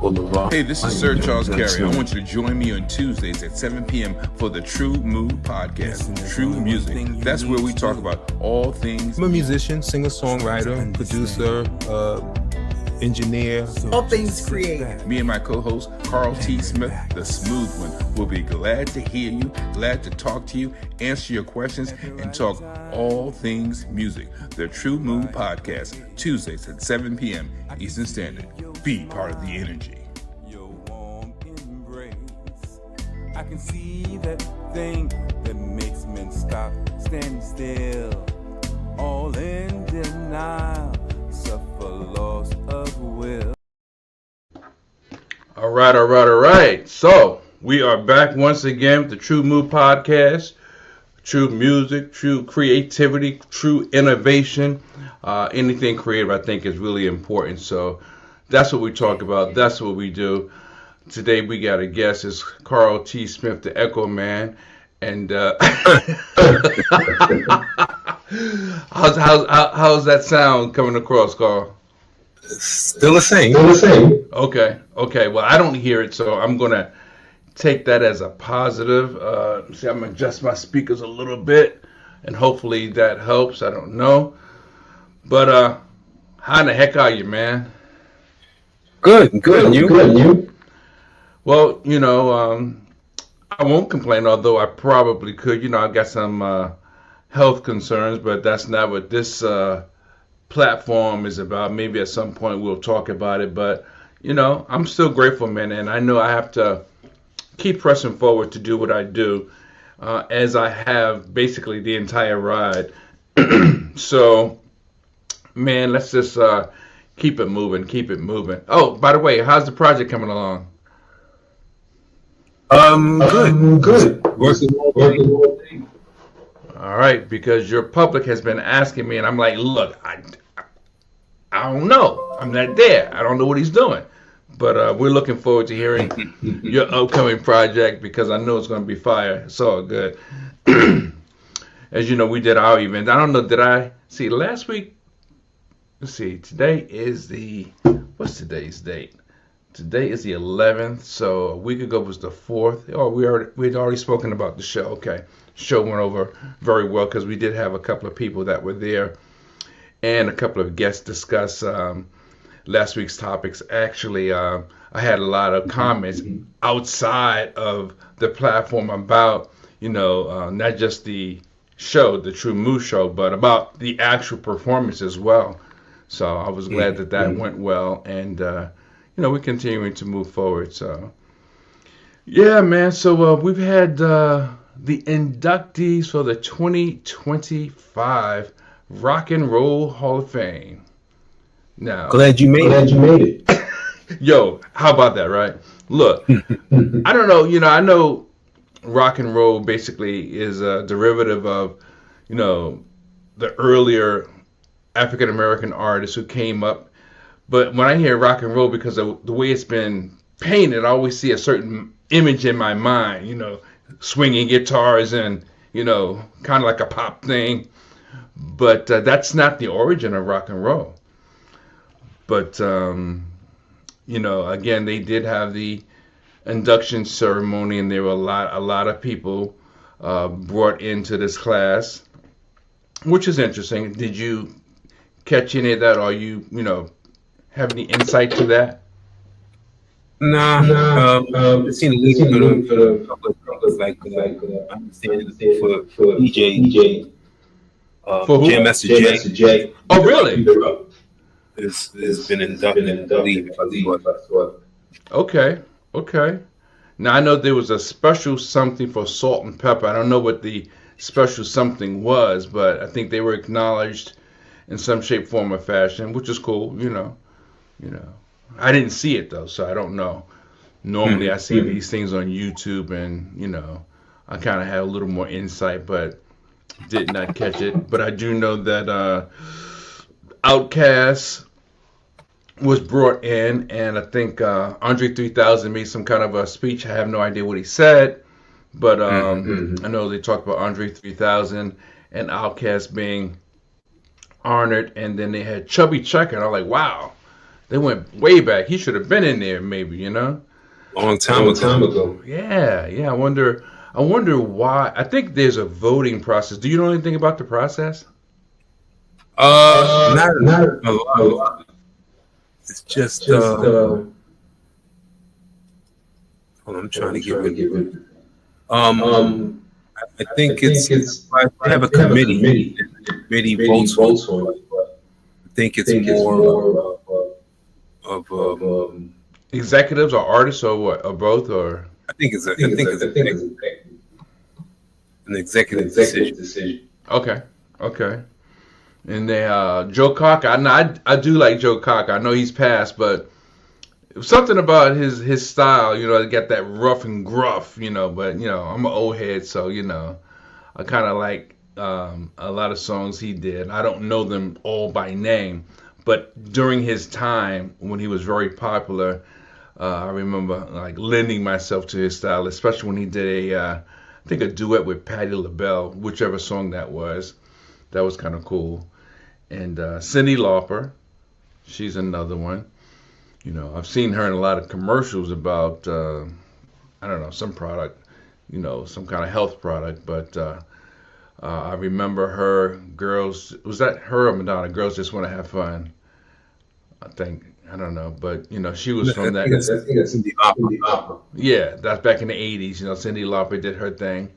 Hey, this is Sir Charles Carey. I want you to join me on Tuesdays at 7 p.m. for the Tru-Mu podcast, True Music. That's where we talk about all things. I'm a musician, singer-songwriter, producer, engineer. All things creative. Me and my co-host, Carl T. Smith, the smooth one, will be glad to hear you, glad to talk to you, answer your questions, and talk all things music. The Tru-Mu podcast, Tuesdays at 7 p.m. Eastern Standard. Be part of the energy. I can see that thing that makes men stop, stand still, all in denial, suffer loss of will. All right. So we are back once again with the Tru-Mu podcast. True music, true creativity, true innovation. Anything creative, I think, is really important. So that's what we talk about. That's what we do. Today we got a guest. It's Carl T. Smith, the Echo Man. And how's that sound coming across, Carl? Still the same. Okay. Well, I don't hear it, so I'm gonna take that as a positive. See, I'm gonna adjust my speakers a little bit, and hopefully that helps. I don't know, but how in the heck are you, man? Good. And you? Well, I won't complain, although I probably could. I've got some health concerns, but that's not what this platform is about. Maybe at some point we'll talk about it, but I'm still grateful, man, and I know I have to keep pressing forward to do what I do, as I have basically the entire ride. So, man, let's just keep it moving. Oh, by the way, how's the project coming along? Good. Working all day. All right, because your public has been asking me, and I'm like, look, I don't know. I'm not there. I don't know what he's doing. But we're looking forward to hearing your upcoming project, because I know it's going to be fire. It's all good. As you know, we did our event. I don't know, did I see last week? Let's see. Today is what's today's date? Today is the 11th. So a week ago was the 4th. Oh, we'd already spoken about the show. Okay. Show went over very well because we did have a couple of people that were there and a couple of guests discuss last week's topics. Actually, I had a lot of comments outside of the platform about, not just the show, the Tru-Mu show, but about the actual performance as well. So I was glad that went well, and we're continuing to move forward. So yeah, man. So we've had the inductees for the 2025 Rock and Roll Hall of Fame. Now, Glad you made it. Yo, how about that, right? Look, I don't know, I know rock and roll basically is a derivative of, the earlier African American artists who came up. But when I hear rock and roll, because of the way it's been painted, I always see a certain image in my mind, swinging guitars and, kind of like a pop thing. But that's not the origin of rock and roll. But, again, they did have the induction ceremony, and there were a lot of people brought into this class, which is interesting. Did you catch any of that, or you have any insight to that? I've seen a little bit of like understanding for DJ. For who? Jam Master J. Oh, really? Has been inducted, I believe. Okay. Now, I know there was a special something for Salt and Pepper. I don't know what the special something was, but I think they were acknowledged in some shape, form, or fashion, which is cool, I didn't see it, though, so I don't know. Normally, I see these things on YouTube, and, I kind of had a little more insight, but did not catch it. But I do know that Outkast was brought in, and I think Andre 3000 made some kind of a speech. I have no idea what he said, but I know they talked about Andre 3000 and Outkast being honored, and then they had Chubby Checker, and I'm like, wow, They went way back. He should have been in there, maybe, Long time ago. Yeah, yeah. I wonder why. I think there's a voting process. Do you know anything about the process? Not a lot. It's just hold on, I'm trying to get rid of it. I think they have a committee. The committee votes on it. I think it's more of Executives or artists or what? Or both? Or I think it's an executive decision. okay, okay. And they Joe Cocker. I do like Joe Cocker. I know he's passed, but something about his style, got that rough and gruff, But I'm an old head, so I kind of like a lot of songs he did. I don't know them all by name, but during his time when he was very popular, I remember like lending myself to his style, especially when he did I think a duet with Patti LaBelle, whichever song that was. That was kind of cool. And Cyndi Lauper, she's another one. I've seen her in a lot of commercials about, I don't know, some product, some kind of health product. But I remember her, Girls, was that her or Madonna? Girls Just Want to Have Fun, I think. I don't know. But, she was from that. I think it's Cyndi Lauper. Yeah, that's back in the 80s. Cyndi Lauper did her thing.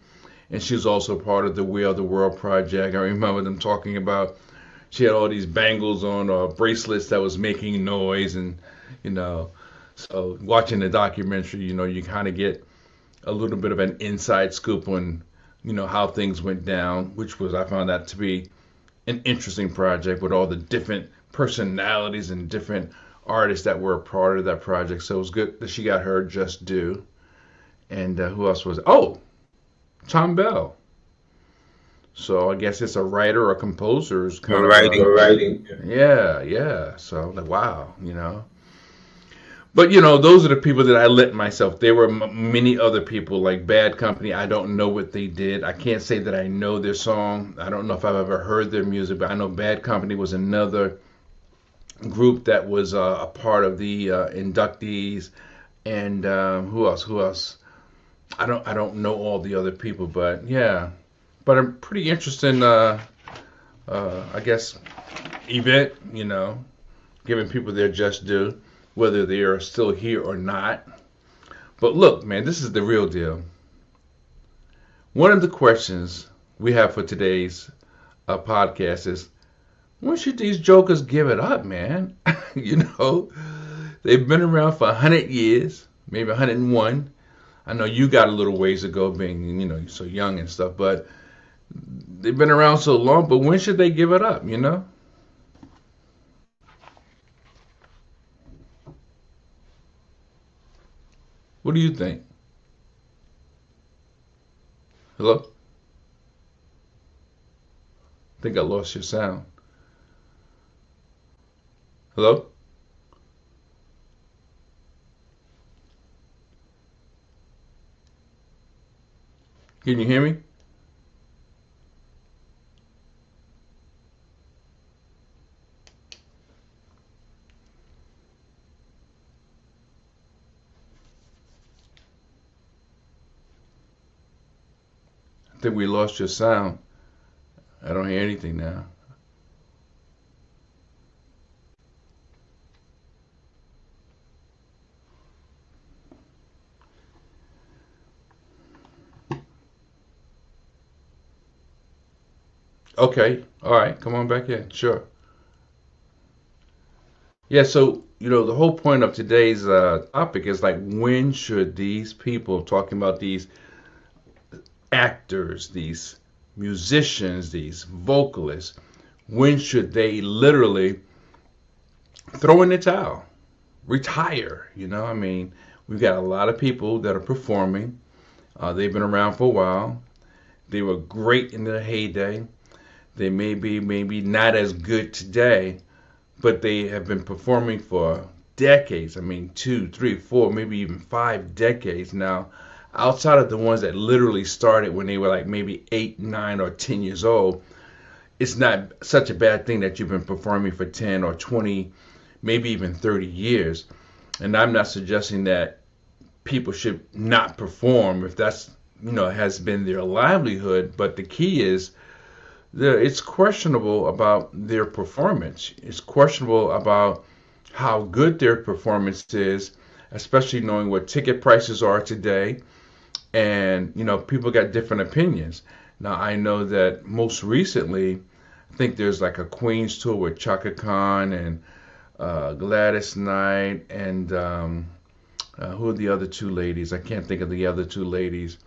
And she was also part of the We Are the World project. I remember them talking about she had all these bangles on or bracelets that was making noise. And, so watching the documentary, you kind of get a little bit of an inside scoop on, how things went down, which was, I found that to be an interesting project with all the different personalities and different artists that were a part of that project. So it was good that she got her just due. And who else was it? Oh, Tom Bell. So I guess it's a writer or composer's kind of Writing. yeah, yeah. So like, wow, But those are the people that I lent myself. There were many other people like Bad Company. I don't know what they did. I can't say that I know their song. I don't know if I've ever heard their music, but I know Bad Company was another group that was a part of the inductees. And who else? Who else? I don't know all the other people, but yeah. But a pretty interesting, I guess, event. Giving people their just due, whether they are still here or not. But look, man, this is the real deal. One of the questions we have for today's podcast is, when should these jokers give it up, man? They've been around for 100 years, maybe 101. I know you got a little ways to go being, so young and stuff, but they've been around so long, but when should they give it up, What do you think? Hello? I think I lost your sound. Hello? Can you hear me? I think we lost your sound. I don't hear anything now. Okay. All right. Come on back in. Sure. Yeah. So, the whole point of today's topic is like, when should these people talking about these actors, these musicians, these vocalists, when should they literally throw in the towel, retire? We've got a lot of people that are performing. They've been around for a while. They were great in their heyday. They may be maybe not as good today, but they have been performing for decades. 2, 3, 4, maybe even 5 decades now. Outside of the ones that literally started when they were like maybe 8, 9, or 10 years old, it's not such a bad thing that you've been performing for 10 or 20, maybe even 30 years. And I'm not suggesting that people should not perform if that's, has been their livelihood. But the key is it's questionable about their performance. It's questionable about how good their performance is, especially knowing what ticket prices are today. And, people got different opinions. Now, I know that most recently, I think there's like a Queens tour with Chaka Khan and Gladys Knight and who are the other two ladies? I can't think of the other two ladies.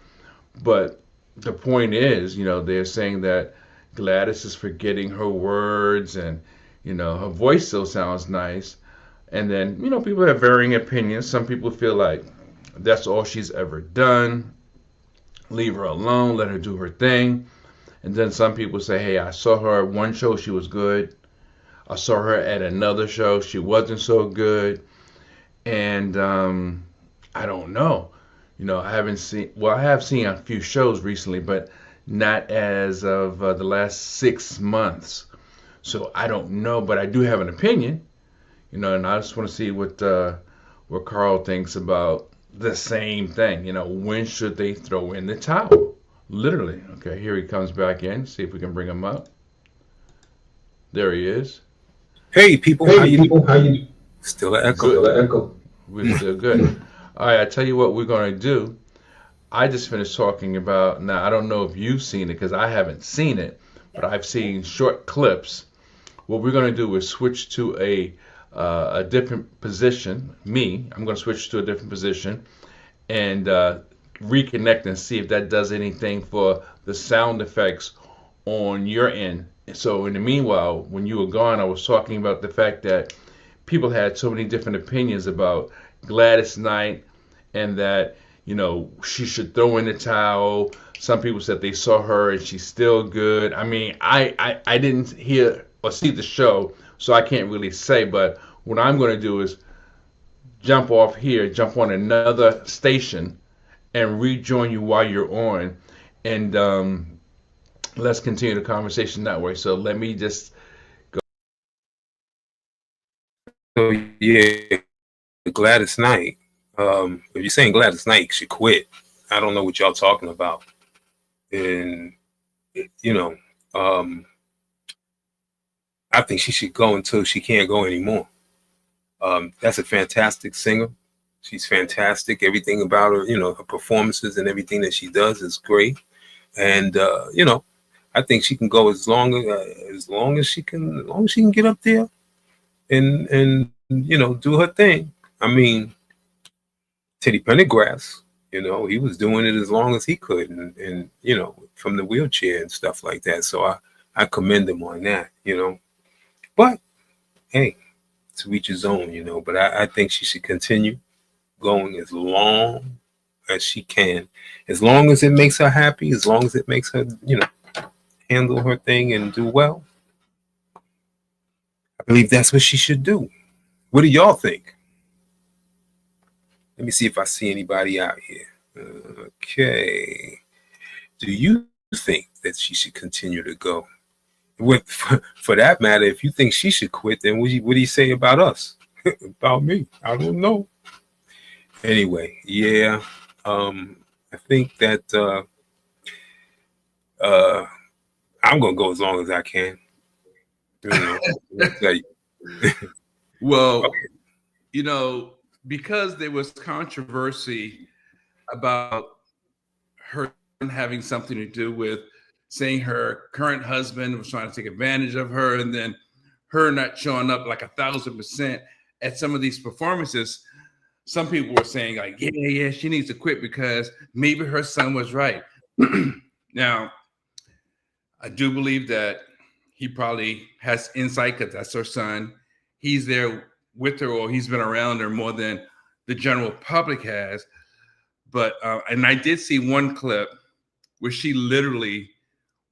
But the point is, they're saying that Gladys is forgetting her words and, her voice still sounds nice. And then, people have varying opinions. Some people feel like that's all she's ever done. Leave her alone, let her do her thing. And then some people say, hey, I saw her at one show, she was good. I saw her at another show, she wasn't so good. And I don't know. I haven't seen, I have seen a few shows recently, but not as of the last 6 months. So I don't know, but I do have an opinion, and I just want to see what Carl thinks about the same thing. When should they throw in the towel? Literally. Okay, here he comes back in. See if we can bring him up. There he is. Hey, people. How you doing? Still an echo. Good. Still an echo. We're still good. All right, I tell you what we're going to do. I just finished talking about, now I don't know if you've seen it because I haven't seen it, but I've seen short clips. What we're going to do is switch to a different position. I'm going to switch to a different position and reconnect and see if that does anything for the sound effects on your end. So in the meanwhile, when you were gone, I was talking about the fact that people had so many different opinions about Gladys Knight and that, she should throw in the towel. Some people said they saw her and she's still good. I mean, I didn't hear or see the show, so I can't really say, but what I'm going to do is jump off here, jump on another station and rejoin you while you're on, and let's continue the conversation that way. So let me just go. So yeah, Gladys Knight. If you're saying Gladys Knight should quit, I don't know what y'all talking about. And I think she should go until she can't go anymore. That's a fantastic singer. She's fantastic. Everything about her, her performances and everything that she does is great. And I think she can go as long as she can get up there and do her thing. I mean, Teddy Pendergrass, he was doing it as long as he could, and from the wheelchair and stuff like that. So I commend him on that, But hey, to each his own, But I think she should continue going as long as she can, as long as it makes her happy, as long as it makes her, handle her thing and do well. I believe that's what she should do. What do y'all think? Let me see if I see anybody out here. Okay. Do you think that she should continue to go? For that matter, if you think she should quit, then what do you say about us? About me? I don't know. Anyway, yeah. I think that I'm gonna go as long as I can. Well, okay. Because there was controversy about her having something to do with saying her current husband was trying to take advantage of her, and then her not showing up like 1,000% at some of these performances. Some people were saying like, yeah, she needs to quit because maybe her son was right. Now, I do believe that he probably has insight because that's her son. He's there with her, or he's been around her more than the general public has. But and I did see one clip where she literally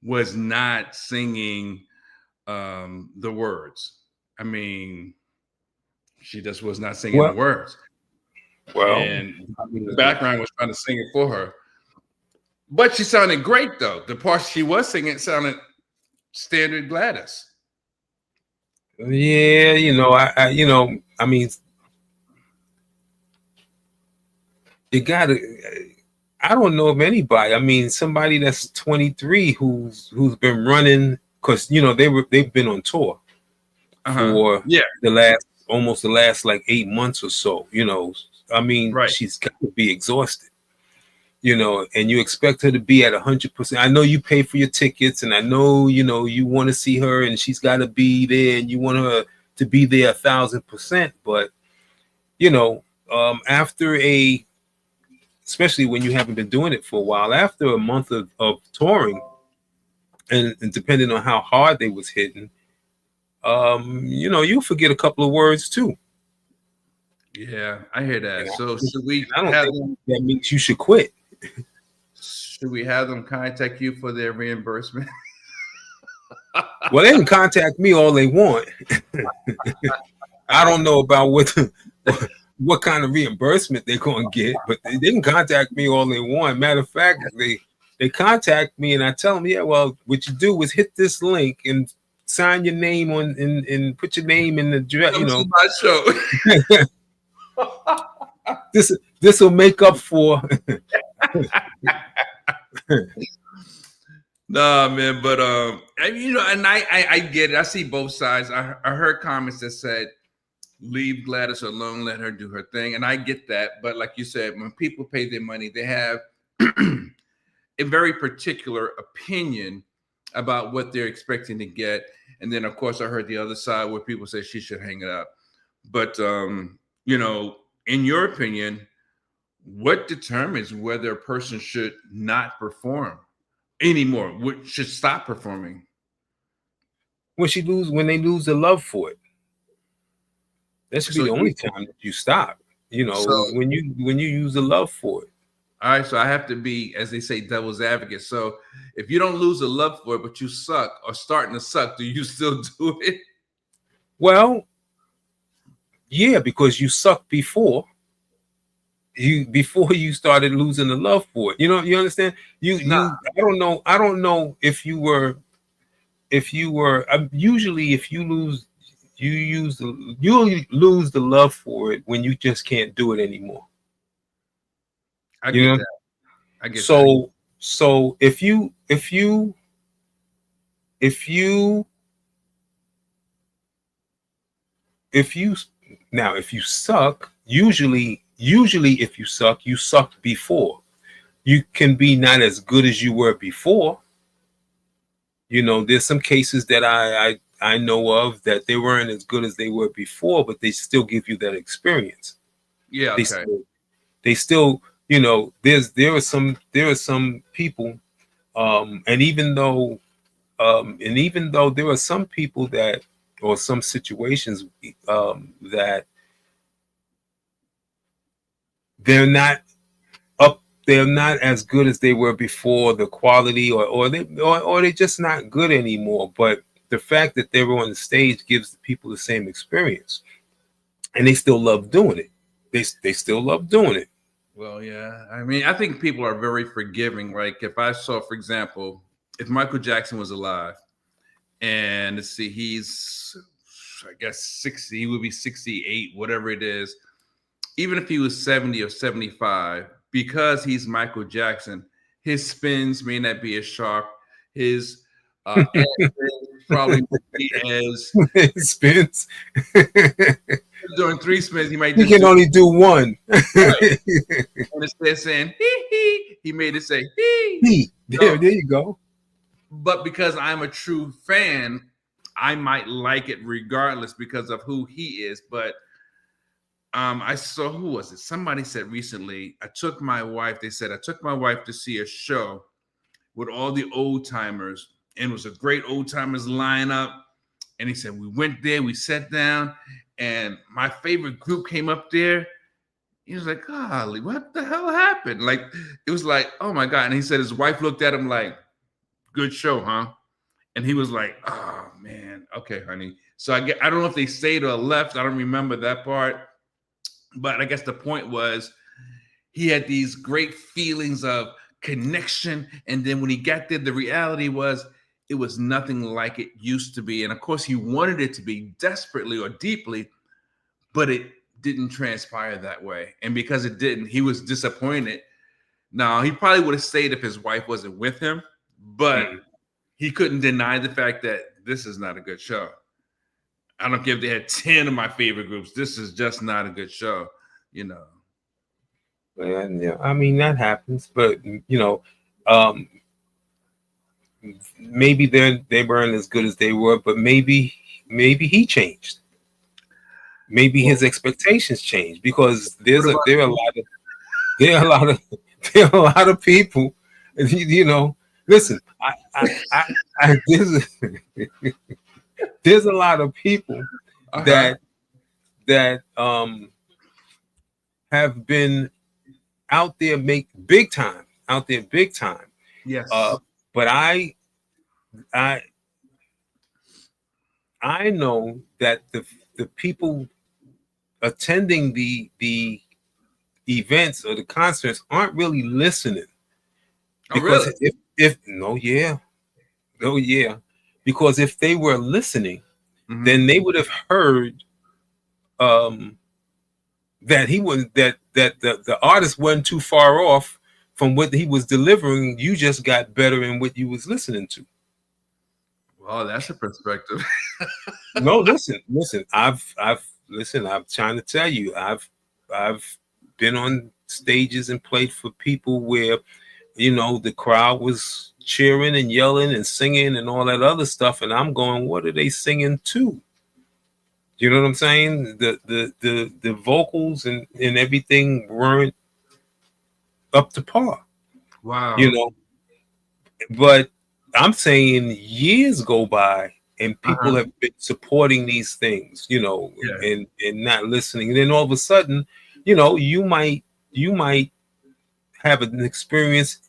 was not singing the words. I mean, she just was not singing the words. Well, and the background was trying to sing it for her. But she sounded great, though. The part she was singing sounded standard Gladys. Yeah, I mean, you gotta. I don't know of anybody. I mean, somebody that's 23 who's been running, because they've been on tour for Yeah. the last like 8 months or so. I mean, Right. she's got to be exhausted. And you expect her to be at 100%. I know you pay for your tickets, and I know you want to see her, and she's got to be there, and you want her to be there 1,000%. But after especially when you haven't been doing it for a while, after a month of touring, and depending on how hard they was hitting, you'll forget a couple of words too. Yeah, I hear that. And So I don't think that means you should quit. should we have them contact you for their reimbursement? Well, they can contact me all they want. I don't know about what kind of reimbursement they're going to get, but they can contact me all they want. Matter of fact, they contact me and I tell them, yeah, well, what you do is hit this link and sign your name on and put your name in the direct, My show. this will make up for. Nah, man, but and I get it. I see both sides. I heard comments that said, leave Gladys alone, let her do her thing, and I get that. But like you said, when people pay their money, they have a very particular opinion about what they're expecting to get. And then, of course, I heard the other side where people say she should hang it up. But in your opinion, what determines whether a person should not perform anymore? What should stop performing? When they lose the love for it. That should be the only time that you stop. When you use the love for it. All right, so I have to be, as they say, devil's advocate. So if you don't lose the love for it, but you suck or starting to suck, do you still do it? Well, yeah, because you sucked before you started losing the love for it. You understand? I don't know if you were usually if you lose lose the love for it when you just can't do it anymore. I get that. I get that. So if you suck, usually if you suck, you sucked before. You can be not as good as you were before. There's some cases that I know of that they weren't as good as they were before, but they still give you that experience. Yeah, okay. They still there are some people, and even though there are some people that, or some situations that they're not as good as they were before, the quality, or they're just not good anymore. But the fact that they were on the stage gives the people the same experience, and they still love doing it. They still love doing it. Well, yeah. I mean, I think people are very forgiving. Like if I saw, for example, if Michael Jackson was alive, and let's see, he's, I guess, 60, he would be 68, whatever it is. Even if he was 70 or 75, because he's Michael Jackson, his spins may not be as sharp. His probably would be as spins. Doing 3 spins, he might. He can only do one. Right. And instead of saying he made it say he. There you go. But because I'm a true fan, I might like it regardless because of who he is. But I saw, who was it? Somebody said recently, I took my wife to see a show with all the old timers, and it was a great old timers lineup. And he said, we went there, we sat down, and my favorite group came up there. He was like, golly, what the hell happened? Like, it was like, oh my God. And he said his wife looked at him like, good show, huh? And he was like, oh man, okay, honey. So I don't know if they stayed or left. I don't remember that part. But I guess the point was he had these great feelings of connection. And then when he got there, the reality was it was nothing like it used to be. And of course, he wanted it to be desperately or deeply, but it didn't transpire that way. And because it didn't, he was disappointed. Now, he probably would have stayed if his wife wasn't with him, but he couldn't deny the fact that this is not a good show. I don't care if they had 10 of my favorite groups. This is just not a good show, you know. And yeah, I mean that happens, but maybe they weren't as good as they were, but maybe he changed. Maybe his expectations changed, because there are a lot of people. Listen, there's a lot of people that have been out there big time. Yes. But I know that the people attending the events or the concerts aren't really listening. Because because if they were listening, then they would have heard that the artist wasn't too far off from what he was delivering. You just got better in what you was listening to. Well, that's a perspective. No, listen. I'm trying to tell you, I've been on stages and played for people where, the crowd was cheering and yelling and singing and all that other stuff, and I'm going, what are they singing to? You know what I'm saying? The vocals and everything weren't up to par. Wow. But I'm saying years go by and people have been supporting these things, and not listening. And then all of a sudden, you might have an experience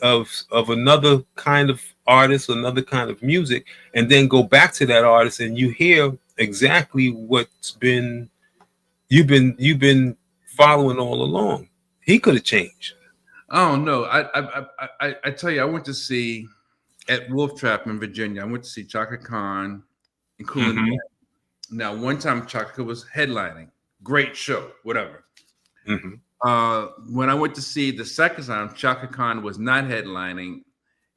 of another kind of artist, another kind of music, and then go back to that artist and you hear exactly what's you've been following all along. He could have changed. I don't know. I tell you, I went to see at Wolf Trap in Virginia. I went to see Chaka Khan and Kool and the Gang. Now, one time Chaka was headlining. Great show, whatever. When I went to see the second time, Chaka Khan was not headlining,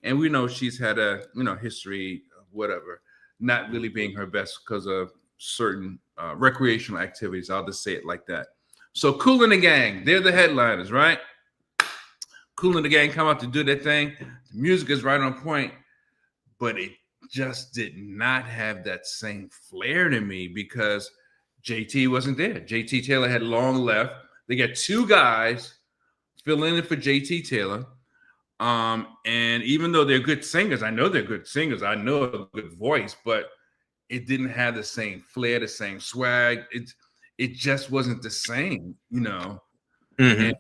and we know she's had a history of whatever, not really being her best because of certain recreational activities. I'll just say it like that. So Kool and the Gang, they're the headliners, right? Kool and the Gang come out to do their thing. The music is right on point, but it just did not have that same flair to me because JT wasn't there. JT Taylor had long left. They got two guys filling in for JT Taylor. And even though they're good singers, I know they're good singers. I know a good voice, but it didn't have the same flair, the same swag. It just wasn't the same, And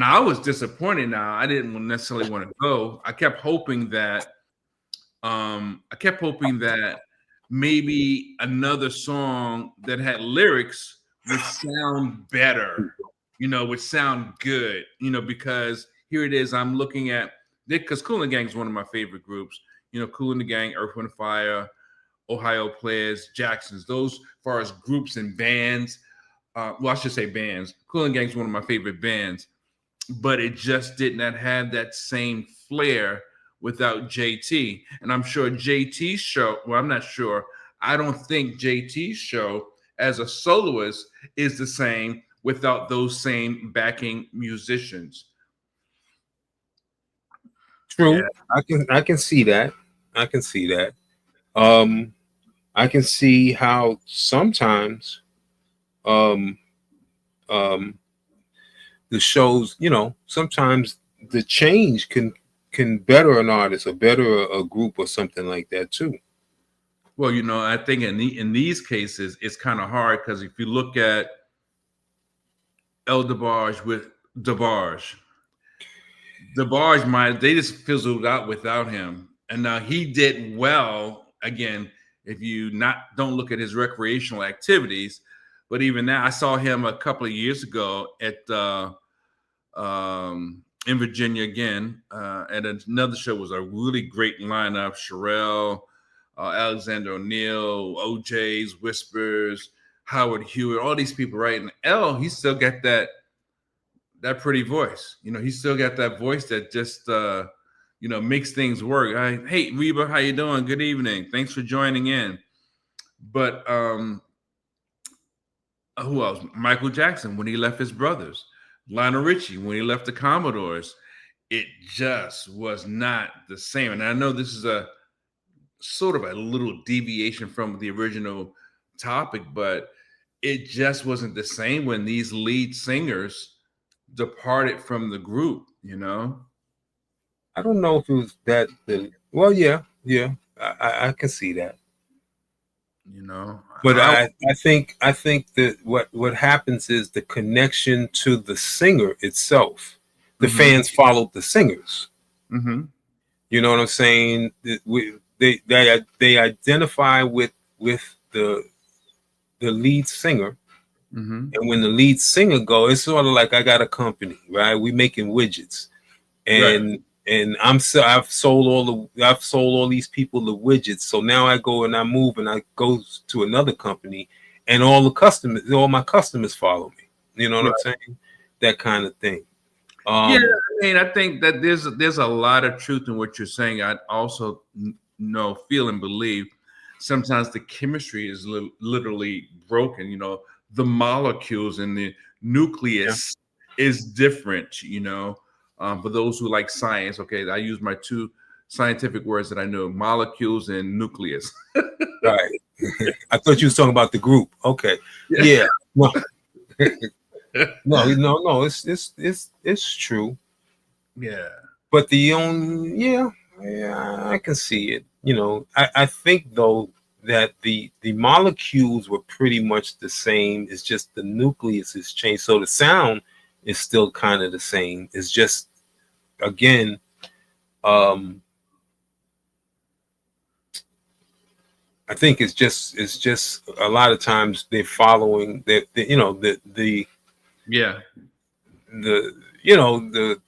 I was disappointed. Now I didn't necessarily want to go. I kept hoping that maybe another song that had lyrics would sound better, would sound good, because here it is. I'm looking at it because Kool and the Gang is one of my favorite groups. Kool and the Gang, Earth, Wind & Fire, Ohio Players, Jacksons. Those, as far as groups and bands, I should say bands. Kool and the Gang is one of my favorite bands, but it just did not have that same flair without JT. And I'm sure JT's show, well, I'm not sure. I don't think JT's show as a soloist is the same without those same backing musicians. True. Yeah. I can see that. I can see that. I can see how sometimes the shows, sometimes the change can better an artist or better a group or something like that too. Well, I think in these cases it's kind of hard because if you look at El DeBarge with DeBarge, they just fizzled out without him, and now he did well. Again, if you don't look at his recreational activities, but even now, I saw him a couple of years ago at in Virginia again. And another show was a really great lineup. Sherelle, Alexander O'Neill, OJ's, Whispers, Howard Hewitt, all these people, right? And L, he still got that pretty voice. You know, he still got that voice that just makes things work. Hey, Reba, how you doing? Good evening. Thanks for joining in. But who else? Michael Jackson when he left his brothers. Lionel Richie when he left the Commodores. It just was not the same. And I know this is a sort of a little deviation from the original topic, but it just wasn't the same when these lead singers departed from the group, you know? I don't know if it was that. Well, yeah, I can see that. You know, but I think that what happens is the connection to the singer itself. The fans followed the singers. Mm-hmm. You know what I'm saying? They identify with the lead singer, and when the lead singer goes, it's sort of like I got a company, right? We making widgets, and I've sold all these people the widgets. So now I go and I move and I go to another company, and all my customers follow me. You know what I'm saying? That kind of thing. I mean, I think that there's a lot of truth in what you're saying. I also feel and believe sometimes the chemistry is literally broken. You know, the molecules in the nucleus is different. You know. For those who like science, okay, I use my two scientific words that I know: molecules and nucleus. Right. I thought you was talking about the group. Okay. Yeah. No. No. It's true. Yeah. But I can see it. You know, I think though that the molecules were pretty much the same. It's just the nucleus has changed, so the sound is still kind of the same. It's just, again, I think it's just a lot of times they're following the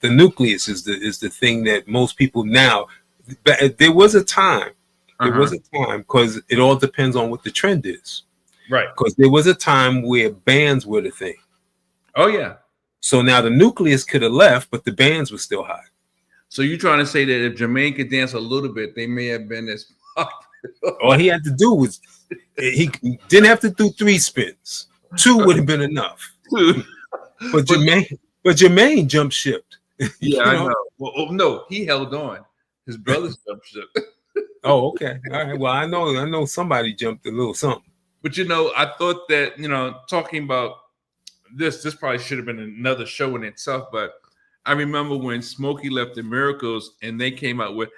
nucleus is the thing that most people now. There was a time, because it all depends on what the trend is, right? Because there was a time where bands were the thing. Oh yeah. So now the nucleus could have left, but the bands were still hot. So you're trying to say that if Jermaine could dance a little bit, they may have been as popular. All he had to do was he didn't have to do 3 spins. 2 would have been enough. But Jermaine jumped ship. Yeah, I know. Well, no, he held on. His brothers jumped ship. Oh, okay. All right. Well, I know somebody jumped a little something. But I thought that talking about this probably should have been another show in itself, but I remember when Smokey left the Miracles and they came out with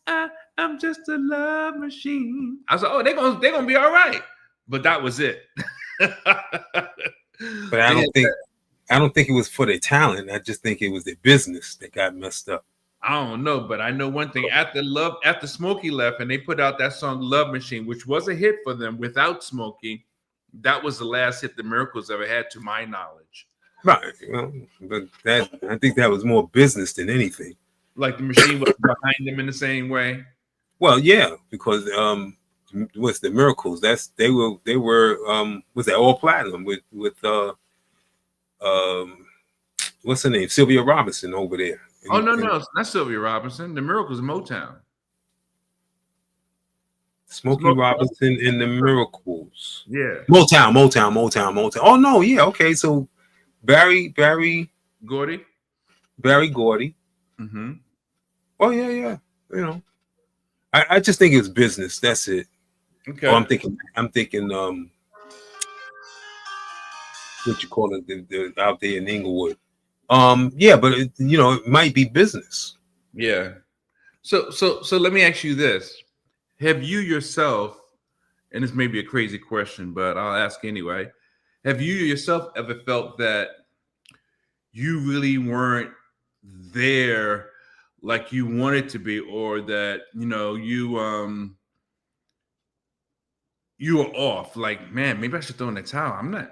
I'm just a love machine. I was like, oh, they're gonna be all right. But that was it. But I don't think it was for their talent. I just think it was their business that got messed up. I don't know, but I know one thing. After Smokey left and they put out that song Love Machine, which was a hit for them without Smokey, that was the last hit the Miracles ever had, to my knowledge. Right. Well, but I think that was more business than anything. Like the machine was behind them in the same way. Well, yeah, because what's the Miracles? They were was that all platinum with what's her name? Sylvia Robinson over there. Oh no, it's not Sylvia Robinson. The Miracles Motown. Smokey Robinson and the Miracles. Yeah. Motown. Oh no, yeah, okay. So Barry Gordy. Mm-hmm. Oh yeah. I just think it was business. That's it. Okay. Oh, I'm thinking what you call it, out there in Inglewood. Yeah, but it might be business. Yeah. So let me ask you this. Have you yourself, and this may be a crazy question, but I'll ask anyway, have you yourself ever felt that you really weren't there like you wanted to be, or that you were off, like, man, maybe I should throw in the towel?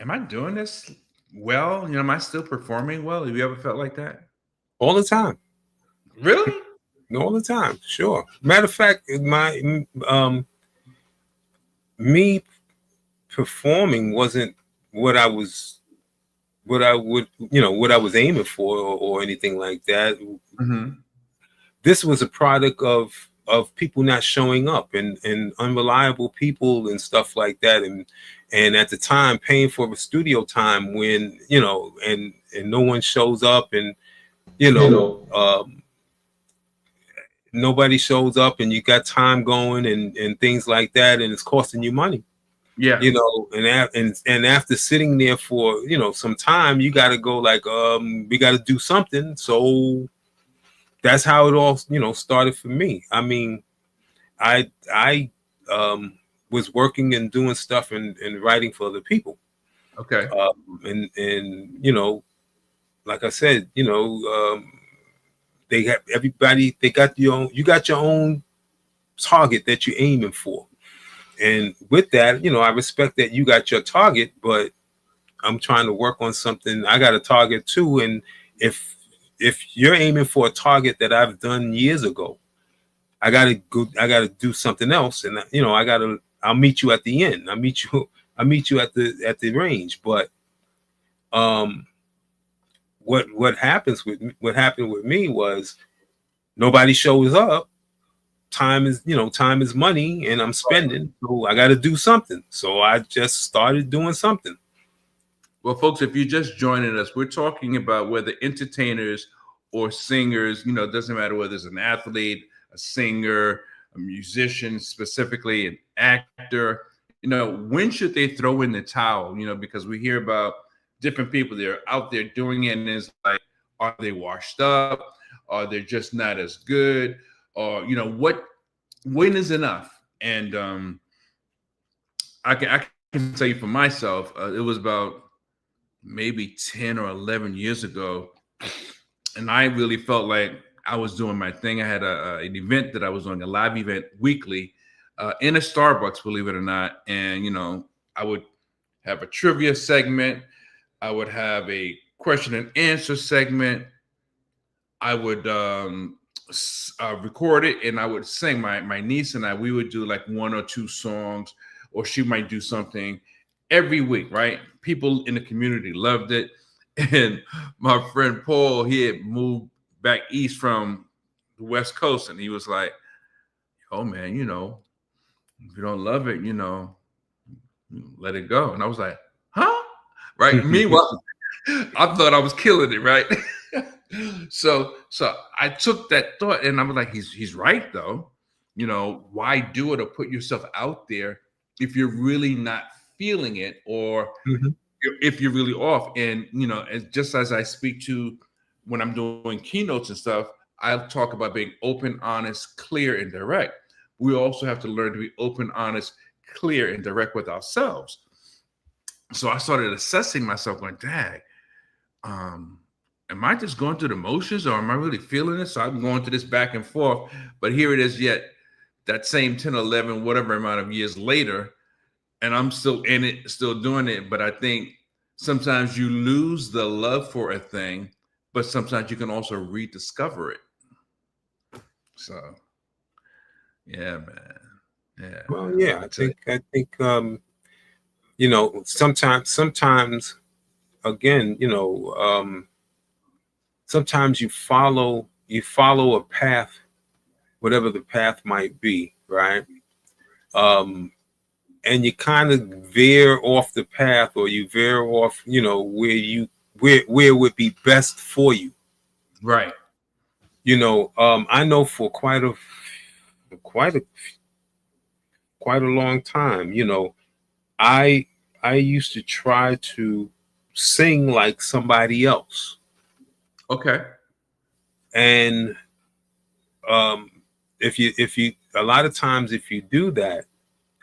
Am I doing this well? Am I still performing well? Have you ever felt like that? All the time. Really? All the time. Sure. Matter of fact, me performing wasn't what I was, what I would, what I was aiming for, or anything like that. Mm-hmm. This was a product of people not showing up, and unreliable people and stuff like that, and at the time paying for the studio time when and no one shows up, and nobody shows up, and you got time going, and things like that, and it's costing you money. Yeah. And after sitting there for some time, you got to go like, we got to do something. So that's how it all started for me. I mean, I was working and doing stuff and writing for other people. Okay. And like I said, they have everybody. They got you got your own target that you're aiming for. And with that, I respect that you got your target, but I'm trying to work on something. I got a target too. And if you're aiming for a target that I've done years ago, I gotta do something else. And I'll meet you at the end. I'll meet you at the range. But what happened with me was nobody shows up. Time is money, and I'm spending, so I got to do something. So I just started doing something. Well, folks, if you're just joining us, we're talking about whether entertainers or singers, it doesn't matter whether it's an athlete, a singer, a musician, specifically an actor, when should they throw in the towel? Because we hear about different people that are out there doing it, and it's like, are they washed up? Are they just not as good? Or when is enough? And I can tell you for myself, it was about maybe 10 or 11 years ago, and I really felt like I was doing my thing. I had an event that I was doing, a live event weekly in a Starbucks, believe it or not. And I would have a trivia segment, I would have a question and answer segment, I would record it, and I would sing. My niece and we would do like 1 or 2 songs, or she might do something every week, right? People in the community loved it. And my friend Paul, he had moved back east from the West Coast, and he was like, oh man, if you don't love it, let it go. And I was like, huh? Right. Meanwhile, I thought I was killing it, right? So I took that thought, and I was like, he's right though. Why do it or put yourself out there if you're really not feeling it, or if you're really off? And just as I speak to when I'm doing keynotes and stuff, I'll talk about being open, honest, clear, and direct. We also have to learn to be open, honest, clear, and direct with ourselves. So I started assessing myself, going, dang, am I just going through the motions, or am I really feeling it? So I'm going through this back and forth, but here it is, yet that same 10, 11, whatever amount of years later, and I'm still in it, still doing it. But I think sometimes you lose the love for a thing, but sometimes you can also rediscover it. So, yeah, man. Yeah. Well, yeah, I think sometimes again, sometimes you follow a path, whatever the path might be, right? And you kind of veer off the path, or you veer off, where it would be best for you. Right. I know for quite a long time, I used to try to sing like somebody else. Okay. And if you a lot of times if you do that,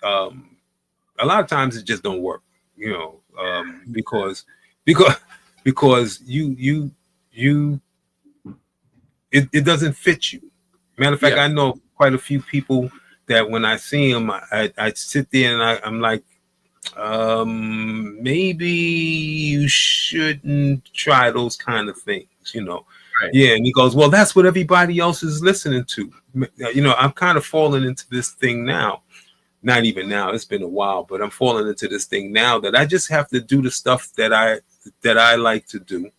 a lot of times it just don't work, because you it doesn't fit you. Matter of fact, I know quite a few people that when I see them, I sit there and I'm like, maybe you shouldn't try those kind of things, Right. Yeah, and he goes, well, that's what everybody else is listening to. I'm kind of falling into this thing now. Not even now, it's been a while, but I'm falling into this thing now that I just have to do the stuff that I like to do.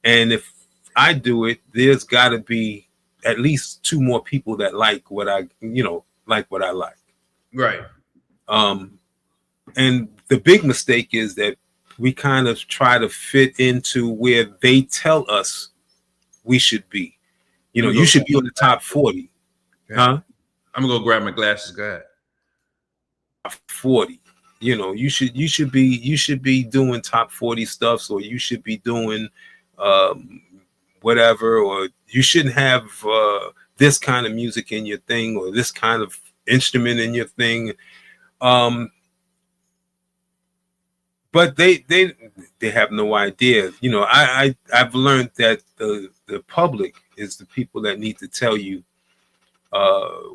And if I do it, there's got to be at least two more people that like what like what I like. Right. And the big mistake is that we kind of try to fit into where they tell us we should be. You should be on the top 40. Huh? I'm gonna go grab my glasses. Go ahead. 40. You should be doing top 40 stuff, or you should be doing whatever, or you shouldn't have this kind of music in your thing, or this kind of instrument in your thing. But they have no idea. I've learned that the public is the people that need to tell you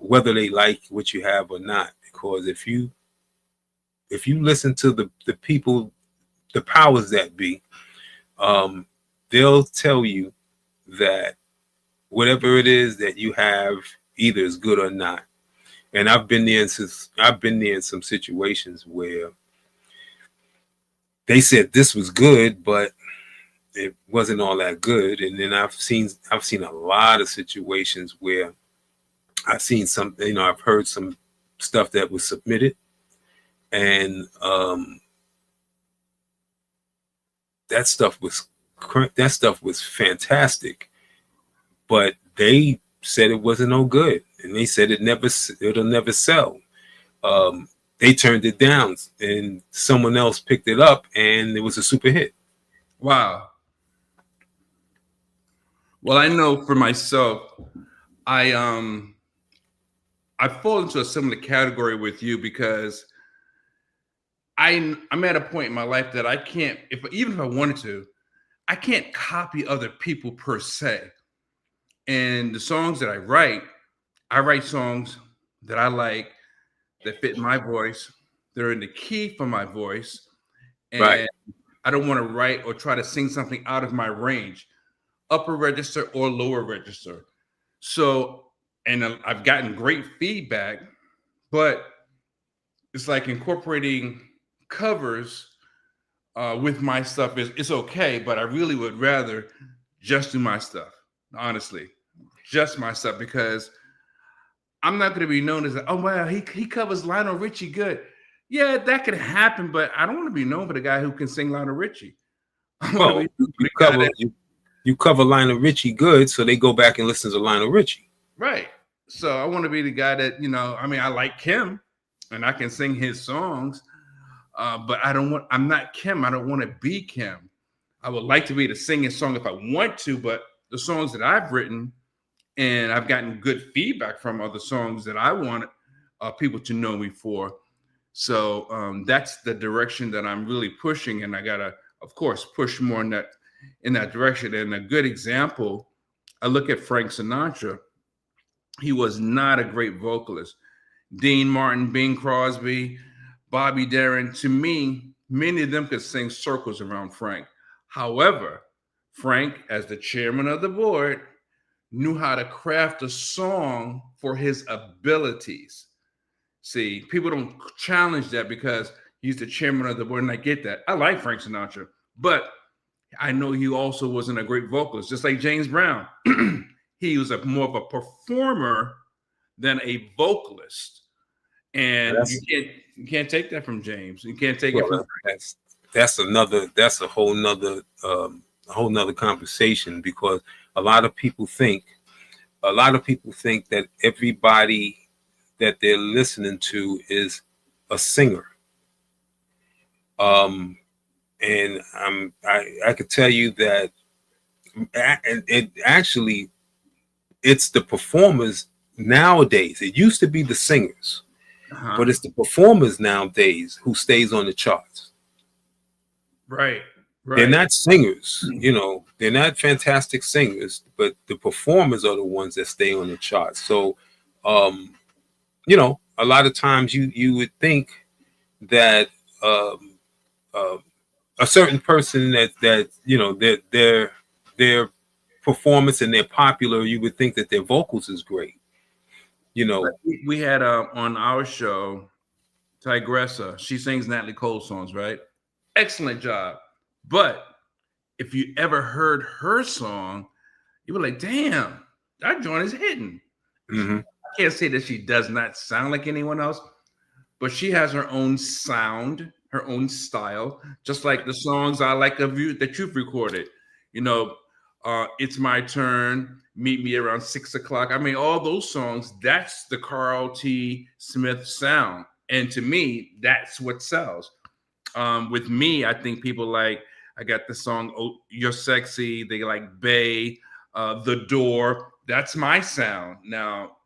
whether they like what you have or not. Because if you listen to the people, the powers that be, they'll tell you that whatever it is that you have either is good or not. And I've been there in some situations where they said this was good, but it wasn't all that good. And then I've seen a lot of situations where I've seen I've heard some stuff that was submitted, and that stuff was fantastic, but they said it wasn't no good, and they said it'll never sell. They turned it down, and someone else picked it up, and it was a super hit. Wow. Well, I know for myself, I fall into a similar category with you because I'm at a point in my life that I can't, even if I wanted to, I can't copy other people per se. And the songs that I write songs that I like, that fit my voice. They're in the key for my voice. And right. I don't want to write or try to sing something out of my range, upper register or lower register. So, and I've gotten great feedback, but it's like incorporating covers with my stuff it's okay, but I really would rather just do my stuff, honestly, just my stuff, because I'm not going to be known as, oh, wow, he covers Lionel Richie good. Yeah, that could happen, but I don't want to be known for the guy who can sing Lionel Richie. Well, you cover Lionel Richie good, so they go back and listen to Lionel Richie. Right. So I want to be the guy that, I like Kim, and I can sing his songs, but I'm not Kim. I don't want to be Kim. I would like to be able to sing his song if I want to, but the songs that I've written, and I've gotten good feedback from other songs that I want people to know me for. So that's the direction that I'm really pushing, and I gotta, of course, push more in that direction. And a good example, I look at Frank Sinatra. He was not a great vocalist. Dean Martin, Bing Crosby, Bobby Darin. To me, many of them could sing circles around Frank. However, Frank, as the chairman of the board, knew how to craft a song for his abilities. See, people don't challenge that because he's the chairman of the board, and I get that. I like Frank Sinatra, but I know he also wasn't a great vocalist, just like James Brown. He was more of a performer than a vocalist, and you can't take that from James. You can't take it from Frank. That's a whole nother conversation, because a lot of people think that everybody that they're listening to is a singer. And I could tell you that, and it actually, it's the performers nowadays. It used to be the singers, but it's the performers nowadays who stays on the charts. Right. They're not singers, they're not fantastic singers, but the performers are the ones that stay on the charts. So, a lot of times you would think that um, a certain person that you know their performance and they're popular, you would think that their vocals is great. You know, We had on our show Tigressa. She sings Natalie Cole songs, right? Excellent job. But if you ever heard her song, you were like, damn, that joint is hitting. mm-hmm. I can't say that she does not sound like anyone else, but she has her own sound, her own style, just like the songs I like of you that you've recorded. You know, It's My Turn, Meet Me Around 6 o'clock. I mean, all those songs, that's the Carl T. Smith sound. And to me, that's what sells. With me, I think people like, I got the song "Oh, You're Sexy." They like Bay, The Door. That's my sound. Now,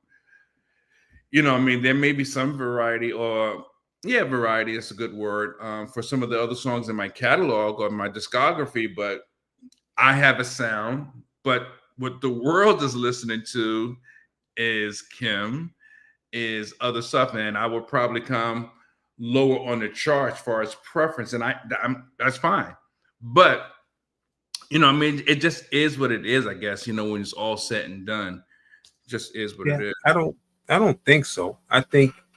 you know, I mean, there may be some variety, or yeah, variety is a good word for some of the other songs in my catalog or my discography, but I have a sound. But what the world is listening to is Kim, is other stuff, and I would probably come lower on the chart as far as preference, and that's fine. But you know, I mean, it just is what it is, I guess. You know, when it's all said and done, it just is what it is. I don't think so. I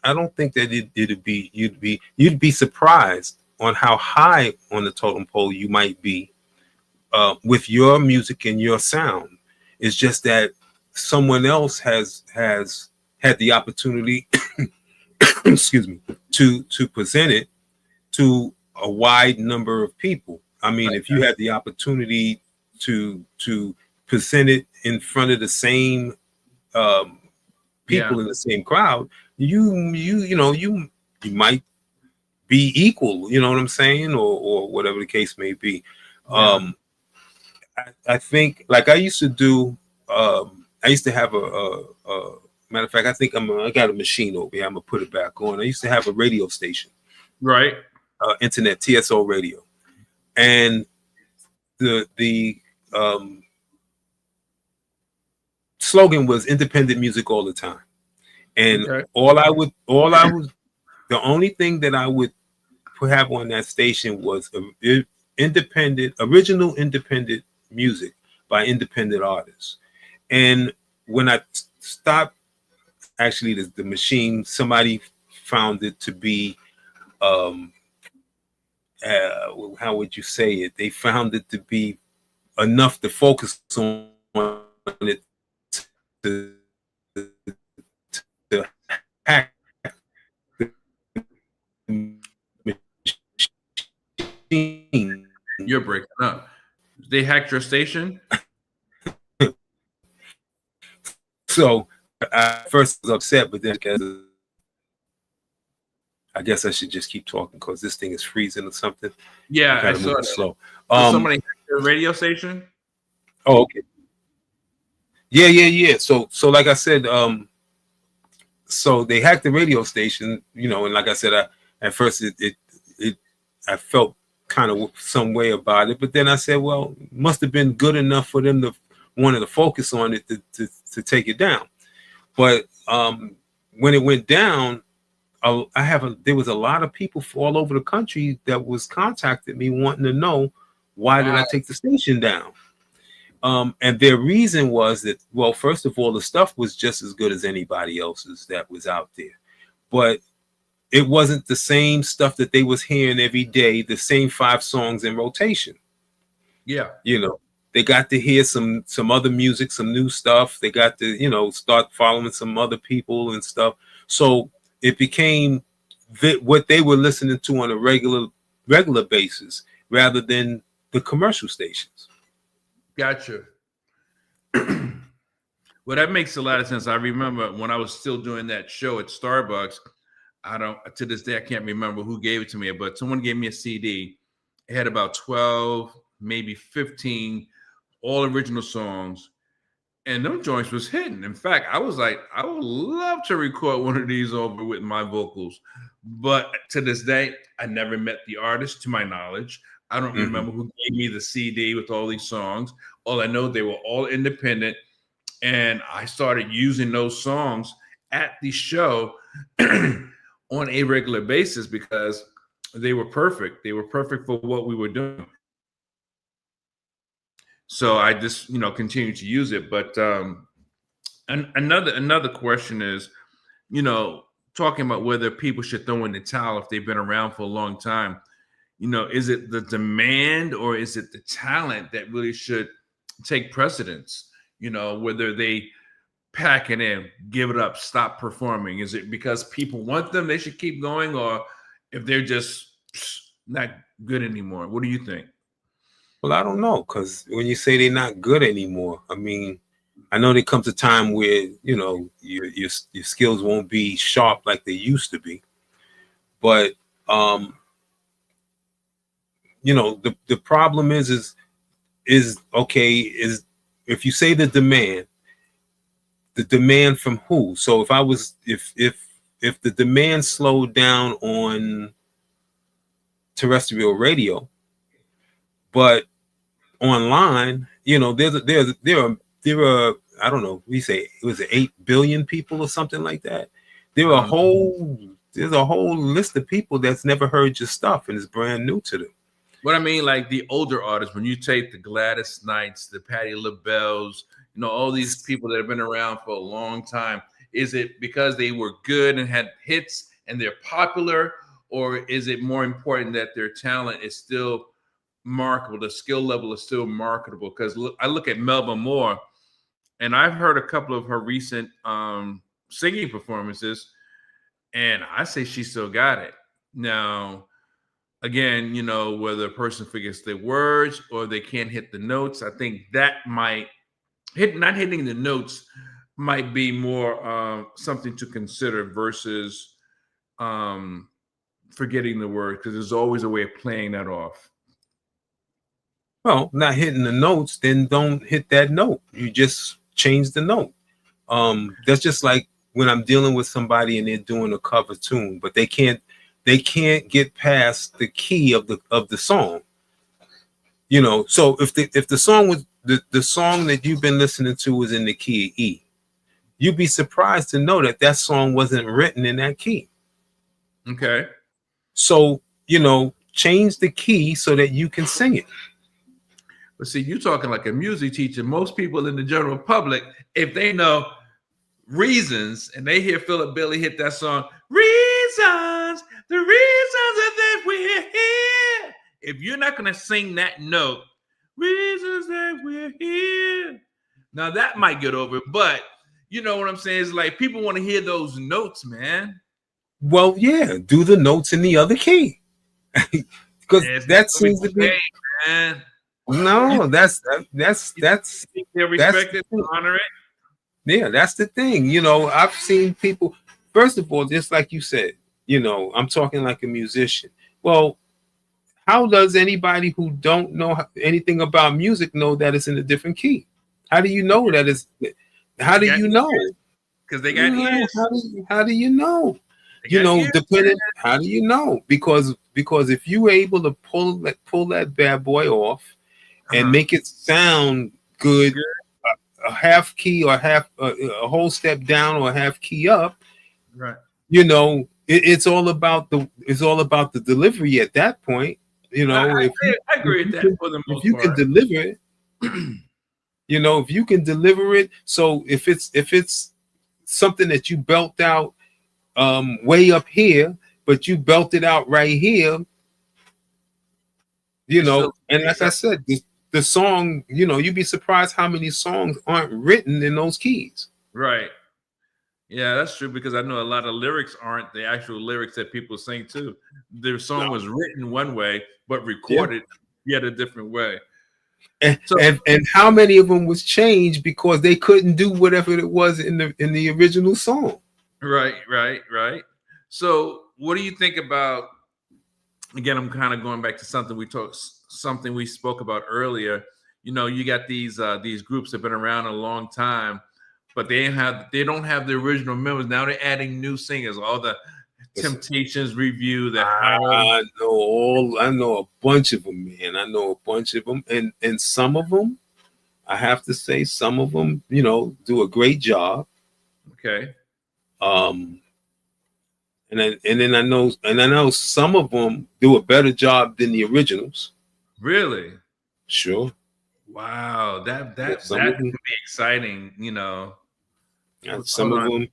don't think that it'd be you'd be surprised on how high on the totem pole you might be with your music and your sound. It's just that someone else has had the opportunity excuse me, to present it to a wide number of people. I mean, if you had the opportunity to present it in front of the same people in the same crowd, you might be equal, you know what I'm saying, or whatever the case may be. I think, like, I used to do. I used to have a matter of fact. I think I got a machine over here. I'm gonna put it back on. I used to have a radio station, right? Internet TSO radio, and the slogan was independent music all the time. And the only thing that I would have on that station was original independent music by independent artists. And when I stopped, actually the machine, somebody found it to be, how would you say it? They found it to be enough to focus on it to hack the machine. You're breaking up. They hacked your station? So I first was upset, but then I guess I should just keep talking because this thing is freezing or something. Yeah, I saw it slow. Somebody hacked your radio station? Oh, okay. Yeah. So like I said, so they hacked the radio station, you know, and like I said, at first I felt kind of some way about it, but then I said, well, it must have been good enough for them to wanted to focus on it to take it down. But when it went down, there was a lot of people all over the country that was contacted me wanting to know why did I take the station down. And their reason was that, well, first of all, the stuff was just as good as anybody else's that was out there, but it wasn't the same stuff that they was hearing every day, the same 5 songs in rotation. Yeah. You know, they got to hear some other music, some new stuff. They got to, you know, start following some other people and stuff. So it became what they were listening to on a regular basis rather than the commercial stations. Gotcha. Well, that makes a lot of sense. I remember when I was still doing that show at Starbucks, to this day, I can't remember who gave it to me, but someone gave me a CD. It had about 12, maybe 15 all original songs, and them joints was hitting. In fact, I was like, I would love to record one of these over with my vocals. But to this day, I never met the artist, to my knowledge. I don't remember who gave me the CD with all these songs. All I know, they were all independent, and I started using those songs at the show on a regular basis because they were perfect. They were perfect for what we were doing. So I just, continue to use it. But another question is, you know, talking about whether people should throw in the towel if they've been around for a long time. Is it the demand or is it the talent that really should take precedence? Whether they pack it in, give it up, stop performing. Is it because people want them, they should keep going, or if they're just not good anymore? What do you think? Well, I don't know, because when you say they're not good anymore, I mean, I know there comes a time where your skills won't be sharp like they used to be, but the problem is okay, is if you say the demand from who? So if the demand slowed down on terrestrial radio, but online, there are I don't know, we say it was 8 billion people or something like that. There's a whole list of people that's never heard your stuff and it's brand new to them. But I mean, like the older artists, when you take the Gladys Knights, the Patti LaBelles, all these people that have been around for a long time, is it because they were good and had hits and they're popular, or is it more important that their talent is still marketable, the skill level is still marketable? Because I look at Melba Moore, and I've heard a couple of her recent singing performances, and I say she still got it. Now, again, whether a person forgets their words or they can't hit the notes, I think that might not hitting the notes might be more something to consider versus forgetting the word, because there's always a way of playing that off. Well, not hitting the notes, then don't hit that note. You just change the note. That's just like when I'm dealing with somebody and they're doing a cover tune, but they can't get past the key of the song. So if the song was the song that you've been listening to was in the key of E, you'd be surprised to know that song wasn't written in that key. Okay. So, change the key so that you can sing it. But see, you're talking like a music teacher. Most people in the general public, if they know Reasons and they hear Philip Bailey hit that song, Reasons, the reasons that we're here. If you're not going to sing that note, Reasons that we're here, now that might get over. But you know what I'm saying? It's like people want to hear those notes, man. Well, yeah, do the notes in the other key. Because that seems to be, man. No, that's they're respected, honor it. Yeah, that's the thing. I've seen people, first of all, just like you said, I'm talking like a musician. Well, how does anybody who don't know anything about music know that it's in a different key? How do you know that it's, how do you know? Because they got ears. How do you know? Depending, how do you know? Because if you were able to pull that bad boy off and make it sound good, a half key or a whole step down or a half key up, right? It's all about the delivery at that point. I agree with that for the most part. If you can deliver it, if you can deliver it. So if it's something that you belt out way up here, but you belt it out right here, and like I said, the song, you'd be surprised how many songs aren't written in those keys. Right. Yeah, that's true, because I know a lot of lyrics aren't the actual lyrics that people sing too. Their song was written one way, but recorded yet a different way. And how many of them was changed because they couldn't do whatever it was in the original song. Right. So what do you think about, again, I'm kind of going back to something we spoke about earlier. You got these groups that have been around a long time, but they don't have the original members. Now they're adding new singers. All the Temptations review that I know a bunch of them, man. I know a bunch of them, and some of them, I have to say, some of them, do a great job. Okay. then I know some of them do a better job than the originals. Really? Sure. Wow, Yeah, that some of could them. be exciting. You know. Some Hold of on. them.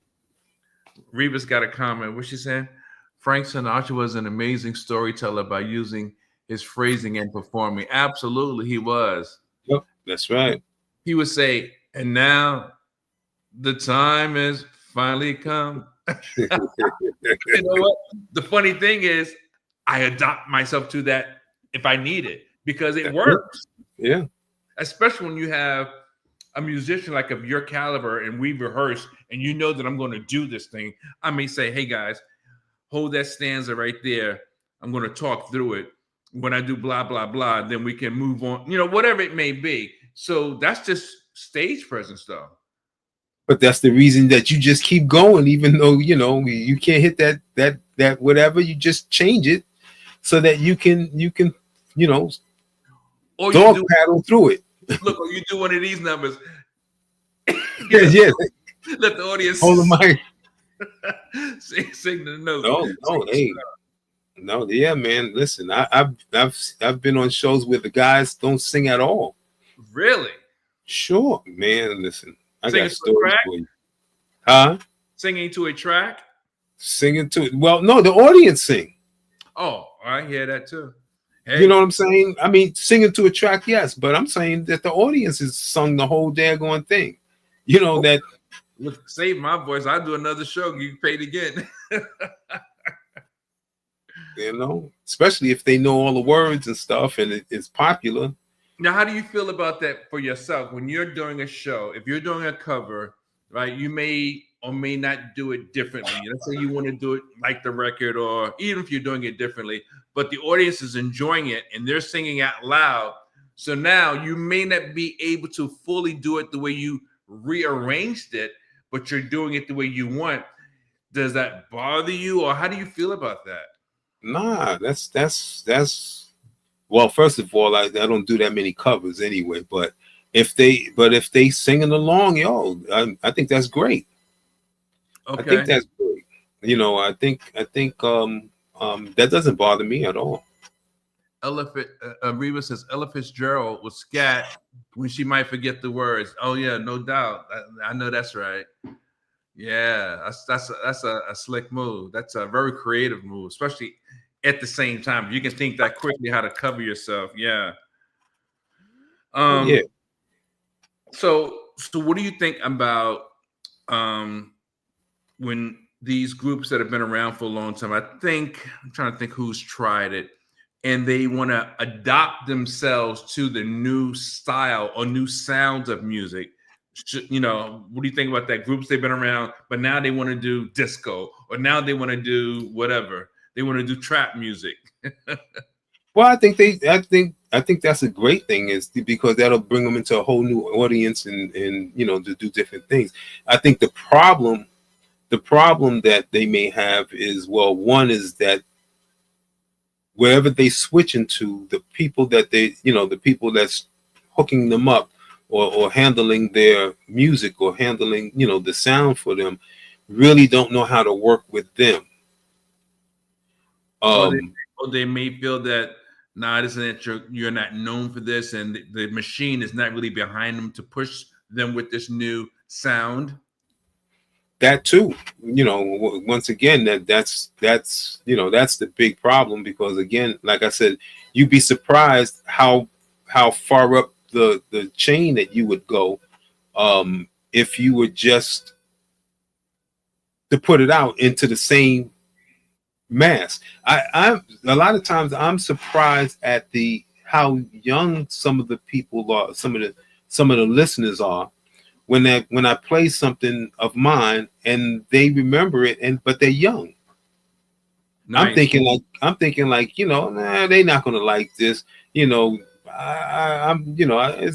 Reba's got a comment. What she saying? Frank Sinatra was an amazing storyteller by using his phrasing and performing. Absolutely, he was. Yep, that's right. He would say, "And now the time has finally come." You know what? The funny thing is, I adopt myself to that if I need it because it works. Yeah. Especially when you have a musician like of your caliber and we rehearse and you know that I'm going to do this thing. I may say, "Hey guys, hold that stanza right there. I'm going to talk through it. When I do blah, blah, blah, then we can move on," you know, whatever it may be. So that's just stage presence, though. But that's the reason that you just keep going, even though you can't hit that whatever. You just change it so that you can you know Or you dog do paddle through it. look, or you do one of these numbers. Yeah. Let the audience Hold the mic. sing the note. No, hey, no, yeah, man. Listen, I've been on shows where the guys don't sing at all. Really? Sure, man. Listen, I Singing got to a stories track? for you. Huh? Singing to a track? Singing to it. Well, no, the audience sing. Oh, I hear that too. Hey, You know what I'm saying? I mean, singing to a track, yes, but I'm saying that the audience has sung the whole daggone thing. You know that. look, save my voice. I'll do another show. You paid again. Especially if they know all the words and stuff, and it's popular. Now, how do you feel about that for yourself when you're doing a show? If you're doing a cover, right, you may or may not do it differently. Let's say you want to do it like the record, or even if you're doing it differently, but the audience is enjoying it and they're singing out loud. So now you may not be able to fully do it the way you rearranged it, but you're doing it the way you want. Does that bother you, or how do you feel about that? Nah, that's well, first of all, I don't do that many covers anyway, but if they singing along, I think that's great. I Okay. think that's great. I think that doesn't bother me at all. Reba says Ella Fitzgerald was scat when she might forget the words. Oh yeah, no doubt. I know that's right. Yeah, that's a slick move. That's a very creative move, especially at the same time. You can think that quickly how to cover yourself. Yeah. Yeah. So what do you think about when these groups that have been around for a long time? I'm trying to think who's tried it, and they want to adopt themselves to the new style or new sounds of music. What do you think about that? Groups they've been around, but now they want to do disco, or now they want to do whatever. They want to do trap music. Well, I think that's a great thing, is because that'll bring them into a whole new audience and to do different things. I think the problem that they may have is, well, one is that wherever they switch into, the people that's hooking them up or handling their music or handling the sound for them really don't know how to work with them. They may feel that this isn't you're not known for this, and the machine is not really behind them to push them with this new sound. That too, once again, that's the big problem, because again, like I said, you'd be surprised how far up the chain that you would go if you were just to put it out into the same mass. I'm a lot of times I'm surprised at how young some of the people are, some of the listeners are, when I play something of mine and they remember it, but they're young. Nice. I'm thinking like they're not gonna like this. There's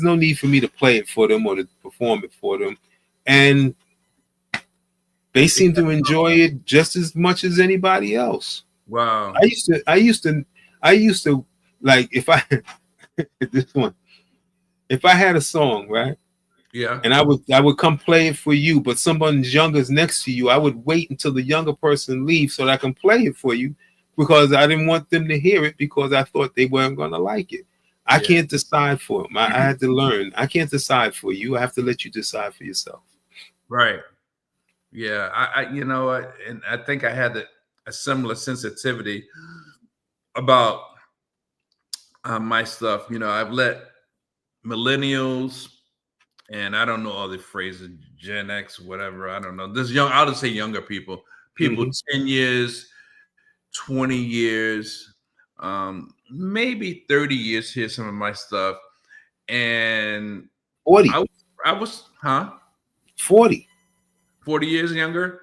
no need for me to play it for them or to perform it for them, and they seem to enjoy it just as much as anybody else. Wow. I used to like, if I this one, if I had a song, right? Yeah. and I would come play it for you, but someone younger is next to you. I would wait until the younger person leaves so that I can play it for you, because I didn't want them to hear it, because I thought they weren't going to like it. I Yeah. can't decide for them. I had to learn. I can't decide for you. I have to let you decide for yourself. Right. Yeah. You know, and I think I had a similar sensitivity about my stuff. You know, I've let millennials, and I don't know all the phrases, Gen X, whatever. I don't know. This young, I'll just say younger people, 10 years, 20 years, maybe 30 years hear some of my stuff. And 40. I was, huh? 40. 40 years younger?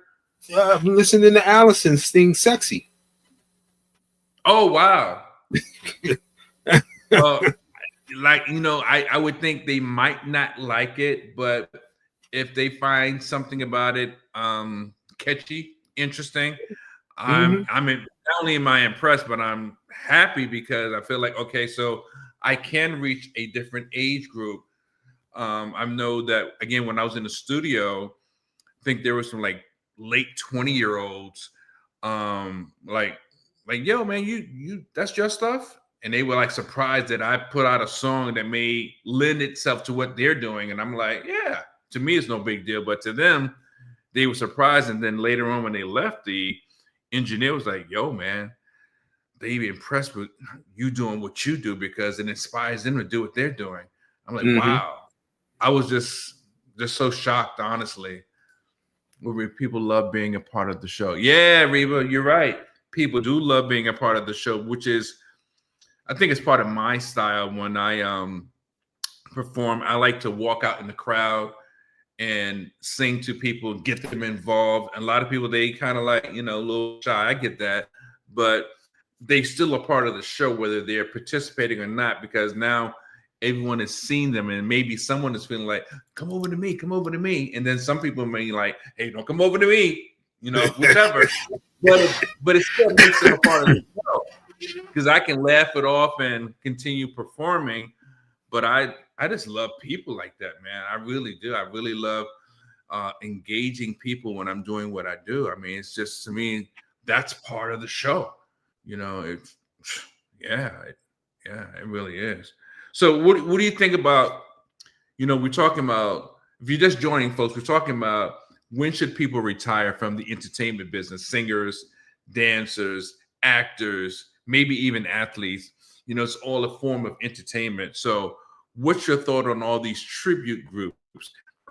I'm listening to Allison sing "Sexy." Oh, wow. Well, like, you know, I would think they might not like it, but if they find something about it catchy, interesting, I'm not only am I impressed, but I'm happy, because I feel like, okay, so I can reach a different age group. I know that, again, when I was in the studio, I think there was some like late 20-year-olds, like, yo, man, you that's your stuff. And they were like surprised that I put out a song that may lend itself to what they're doing. And I'm like, yeah, to me, it's no big deal. But to them, they were surprised. And then later on, when they left, the engineer was like, yo, man, they be impressed with you doing what you do, because it inspires them to do what they're doing. I'm like, wow. I was just so shocked, honestly. Where people love being a part of the show. Yeah, Reba, you're right. People do love being a part of the show, which is, I think it's part of my style. When I perform, I like to walk out in the crowd and sing to people, get them involved. And a lot of people, they kind of like, you know, a little shy. I get that. But they still are part of the show, whether they're participating or not, because now everyone has seen them, and maybe someone is feeling like, come over to me, come over to me. And then some people may be like, hey, don't come over to me, you know, whichever. but it still makes it a part of the show, because I can laugh it off and continue performing. But I just love people like that, man. I really do. I really love engaging people when I'm doing what I do. I mean, it's just, to me, that's part of the show. You know, it really is. So what do you think about, you know, we're talking about, if you're just joining folks, we're talking about when should people retire from the entertainment business, singers, dancers, actors, maybe even athletes. You know, it's all a form of entertainment. So what's your thought on all these tribute groups?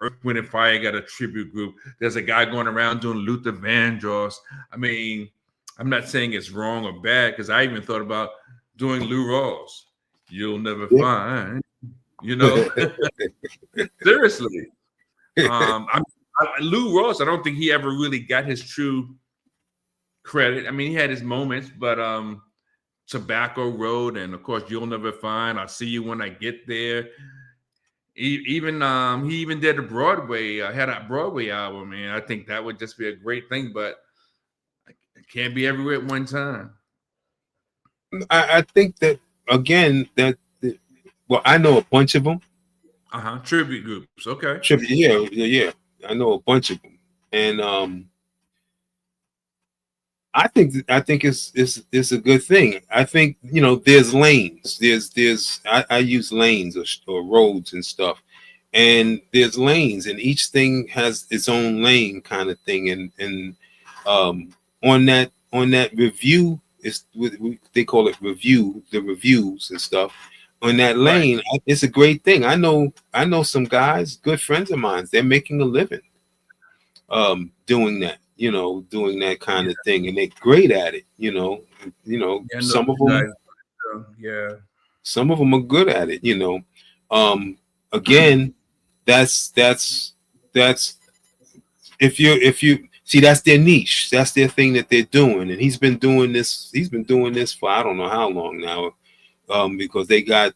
Earth, Wind, and Fire got a tribute group. There's a guy going around doing Luther Vandross. I mean, I'm not saying it's wrong or bad, because I even thought about doing Lou Rawls. You'll never find, you know. Seriously. Lou Rawls, I don't think he ever really got his true credit. I mean, he had his moments, but Tobacco Road, and of course, You'll Never Find, I'll See You When I Get There. He even did a Broadway, had a Broadway album, and I think that would just be a great thing, but it can't be everywhere at one time. I think that, again, well, I know a bunch of them. Tribute groups. Okay. Yeah. I know a bunch of them, and I think it's a good thing. I think, you know, there's lanes. I use lanes or roads and stuff, and there's lanes, and each thing has its own lane kind of thing. And on that review, they call it review, the reviews and stuff. On that lane, right. It's a great thing. I know some guys, good friends of mine, they're making a living doing that, you know, doing that kind of thing, and they're great at it, you know. Some of them, some of them are good at it, you know. Again, that's if you see, that's their niche, that's their thing that they're doing. And he's been doing this for I don't know how long now, because matter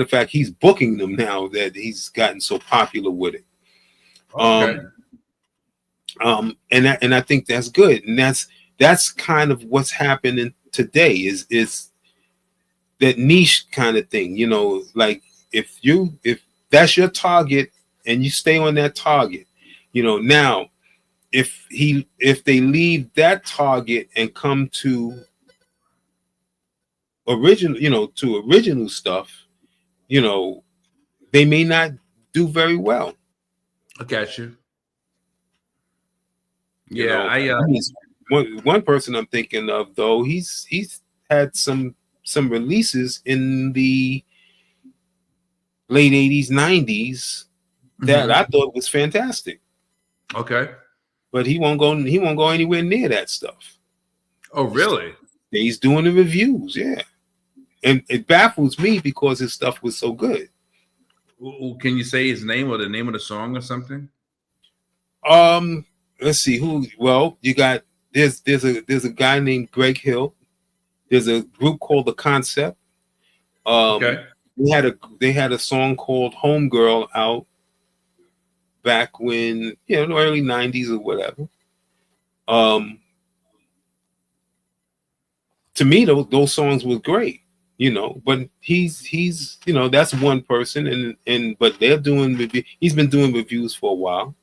of fact, he's booking them now that he's gotten so popular with it. Okay. And I think that's good, and that's kind of what's happening today is that niche kind of thing, you know. Like if that's your target and you stay on that target. Now if they leave that target and come to original stuff, they may not do very well. I got you. You Yeah, know, I mean, one person I'm thinking of though, he's had some releases in the late 80s, 90s that I thought was fantastic. Okay. But he won't go anywhere near that stuff. Oh, really? He's doing the reviews, yeah. And it baffles me because his stuff was so good. Can you say his name or the name of the song or something? Let's see who. Well, you got there's a guy named Greg Hill. There's a group called The Concept. Okay. They had a song called Homegirl out back when, the early 90s or whatever. To me, those songs were great, but he's that's one person, but they're doing he's been doing reviews for a while.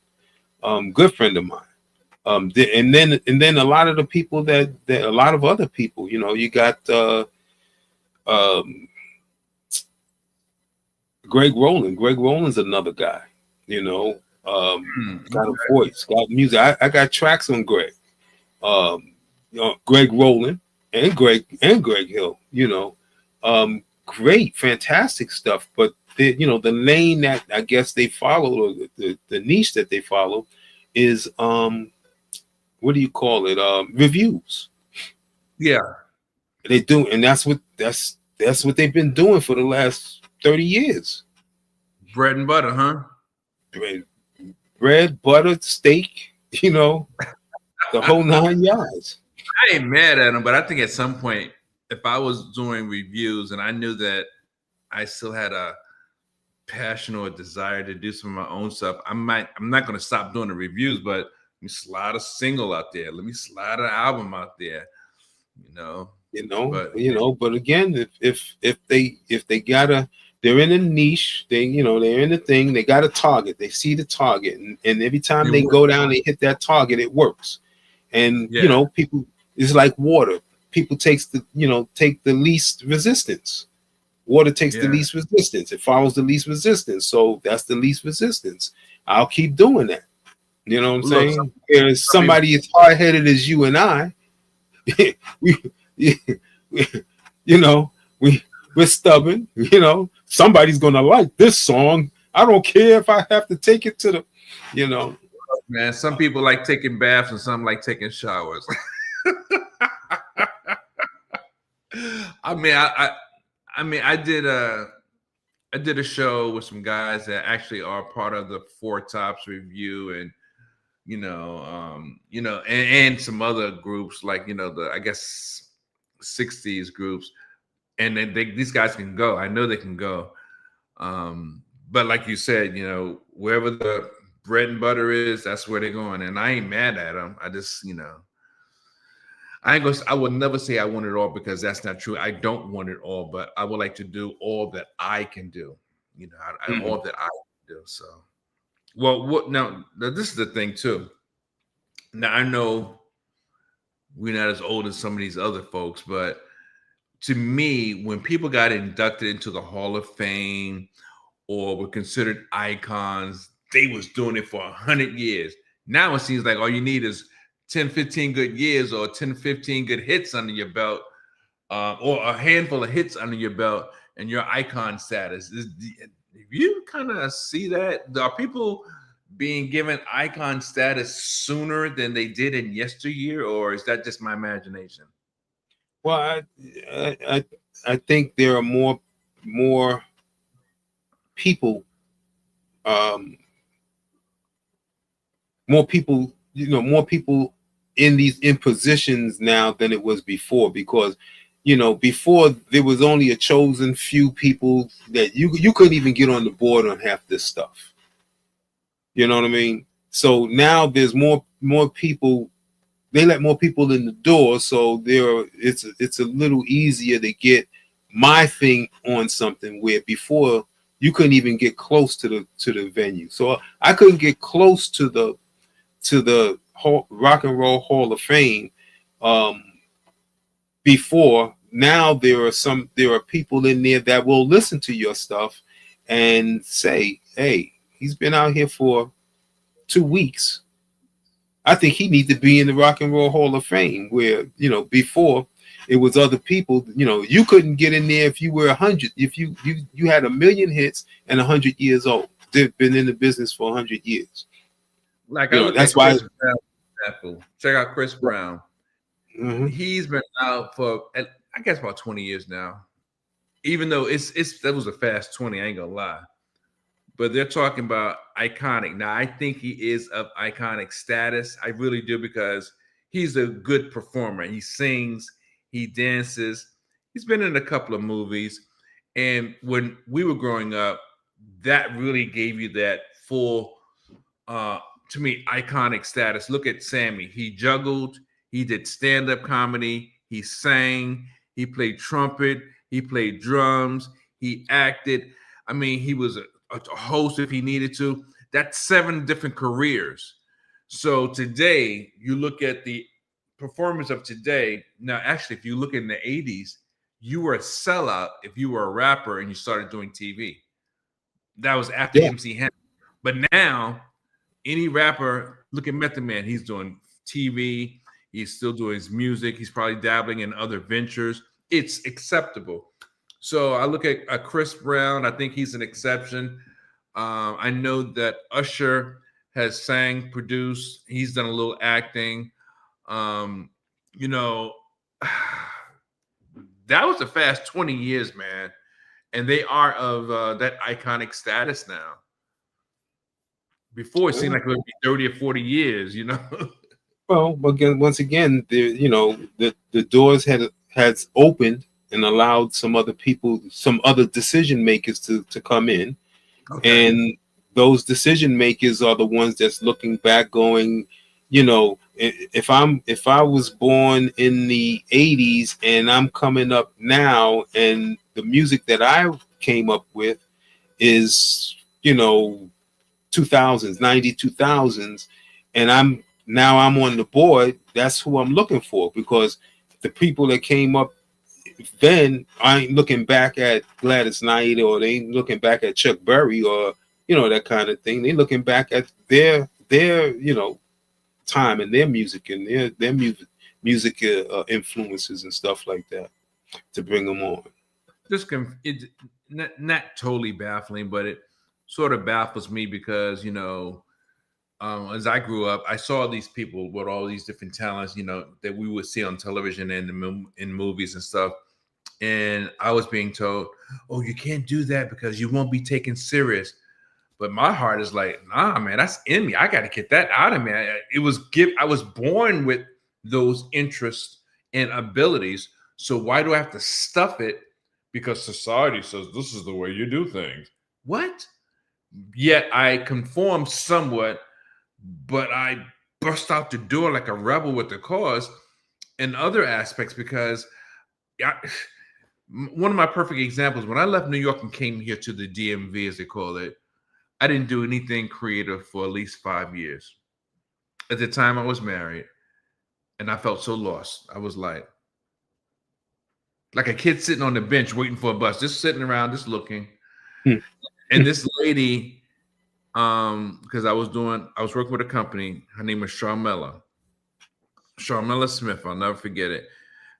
Good friend of mine. And then a lot of the people that a lot of other people, you got Greg Rowland. Greg Rowland's another guy, got a voice, got music. I got tracks on Greg. Greg Rowland and Greg Hill, great, fantastic stuff. But the lane that I guess they follow, or the niche that they follow, is what do you call it? Reviews. Yeah, they do, and that's what they've been doing for the last 30 years. Bread and butter, huh? Bread, butter, steak, the whole 9 yards. I ain't mad at him, but I think at some point, if I was doing reviews and I knew that I still had a passion or a desire to do some of my own stuff, I'm not going to stop doing the reviews, but let me slide a single out there. Let me slide an album out there, But again, if they gotta, they're in a niche, they're in the thing, they got a target, they see the target, and every time they go down, they hit that target, it works. And people, it's like water. People take the least resistance. Water takes the least resistance. It follows the least resistance. So that's the least resistance. I'll keep doing that. You know what I'm saying? There's somebody as hard-headed as you and I, we're stubborn. Somebody's gonna like this song. I don't care if I have to take it to the, Man, some people like taking baths and some like taking showers. I did a show with some guys that actually are part of the Four Tops review, and and some other groups like the, I guess, 60s groups, and then these guys can go. I know they can go, but like you said, wherever the bread and butter is, that's where they're going, and I ain't mad at them. I just I would never say I want it all, because that's not true. I don't want it all, but I would like to do all that I can do. All that I can do. So, well, now this is the thing too. Now I know we're not as old as some of these other folks, but to me, when people got inducted into the Hall of Fame or were considered icons, they was doing it for 100 years. Now it seems like all you need is 10, 15 good years, or 10, 15 good hits under your belt, or a handful of hits under your belt, and your icon status. You kind of see that? Are people being given icon status sooner than they did in yesteryear, or is that just my imagination? Well, I think there are more people, more people in positions now than it was before, because before there was only a chosen few people that you couldn't even get on the board on half this stuff. You know what I mean? So now there's more people. They let more people in the door, so it's a little easier to get my thing on something, where before you couldn't even get close to the venue. So I couldn't get close to the Rock and Roll Hall of Fame before. Now there are people in there that will listen to your stuff and say, hey, he's been out here for 2 weeks. I think he needs to be in the Rock and Roll Hall of Fame, where, before it was other people. You couldn't get in there if you were 100, if you had 1 million hits and 100 years old. They've been in the business for 100 years. Like I look that's at why. Chris Brown, for example. Check out Chris Brown. Mm-hmm. He's been out for, I guess, about 20 years now. Even though that was a fast 20, I ain't gonna lie. But they're talking about iconic. Now, I think he is of iconic status. I really do, because he's a good performer. He sings, he dances. He's been in a couple of movies. And when we were growing up, that really gave you that full, to me, iconic status. Look at Sammy. He juggled. He did stand-up comedy. He sang. He played trumpet. He played drums. He acted. I mean, he was a host if he needed to. That's 7 different careers. So today, you look at the performance of today. Now, actually, if you look in the 80s, you were a sellout if you were a rapper and you started doing TV. That was after MC Hammer. But now, any rapper, look at Method Man. He's doing TV. He's still doing his music. He's probably dabbling in other ventures. It's acceptable. So I look at Chris Brown. I think he's an exception. I know that Usher has sang, produced. He's done a little acting. That was a fast 20 years, man. And they are of that iconic status now. Before, it seemed like it would be 30 or 40 years, Well, once again, the doors has opened and allowed some other people, some other decision makers to come in. Okay. And those decision makers are the ones that's looking back going, if I was born in the 80s and I'm coming up now, and the music that I came up with is, 2000s, 2000s, and I'm on the board, that's who I'm looking for, because the people that came up then, I ain't looking back at Gladys Knight, or they ain't looking back at Chuck Berry, or that kind of thing. They looking back at their time and their music and their music influences and stuff like that to bring them on. Just not totally baffling, but it sort of baffles me because as I grew up, I saw these people with all these different talents, that we would see on television and in movies and stuff. And I was being told, oh, you can't do that because you won't be taken serious. But my heart is like, nah, man, that's in me. I got to get that out of me. I was born with those interests and abilities. So why do I have to stuff it? Because society says this is the way you do things. What? Yet I conform somewhat, but I burst out the door like a rebel with the cause in other aspects, because one of my perfect examples, when I left New York and came here to the DMV, as they call it, I didn't do anything creative for at least 5 years. At the time I was married, and I felt so lost. I was like a kid sitting on the bench waiting for a bus, just sitting around, just looking. And this lady, because I was working with a company. Her name was Sharmella Smith. I'll never forget it.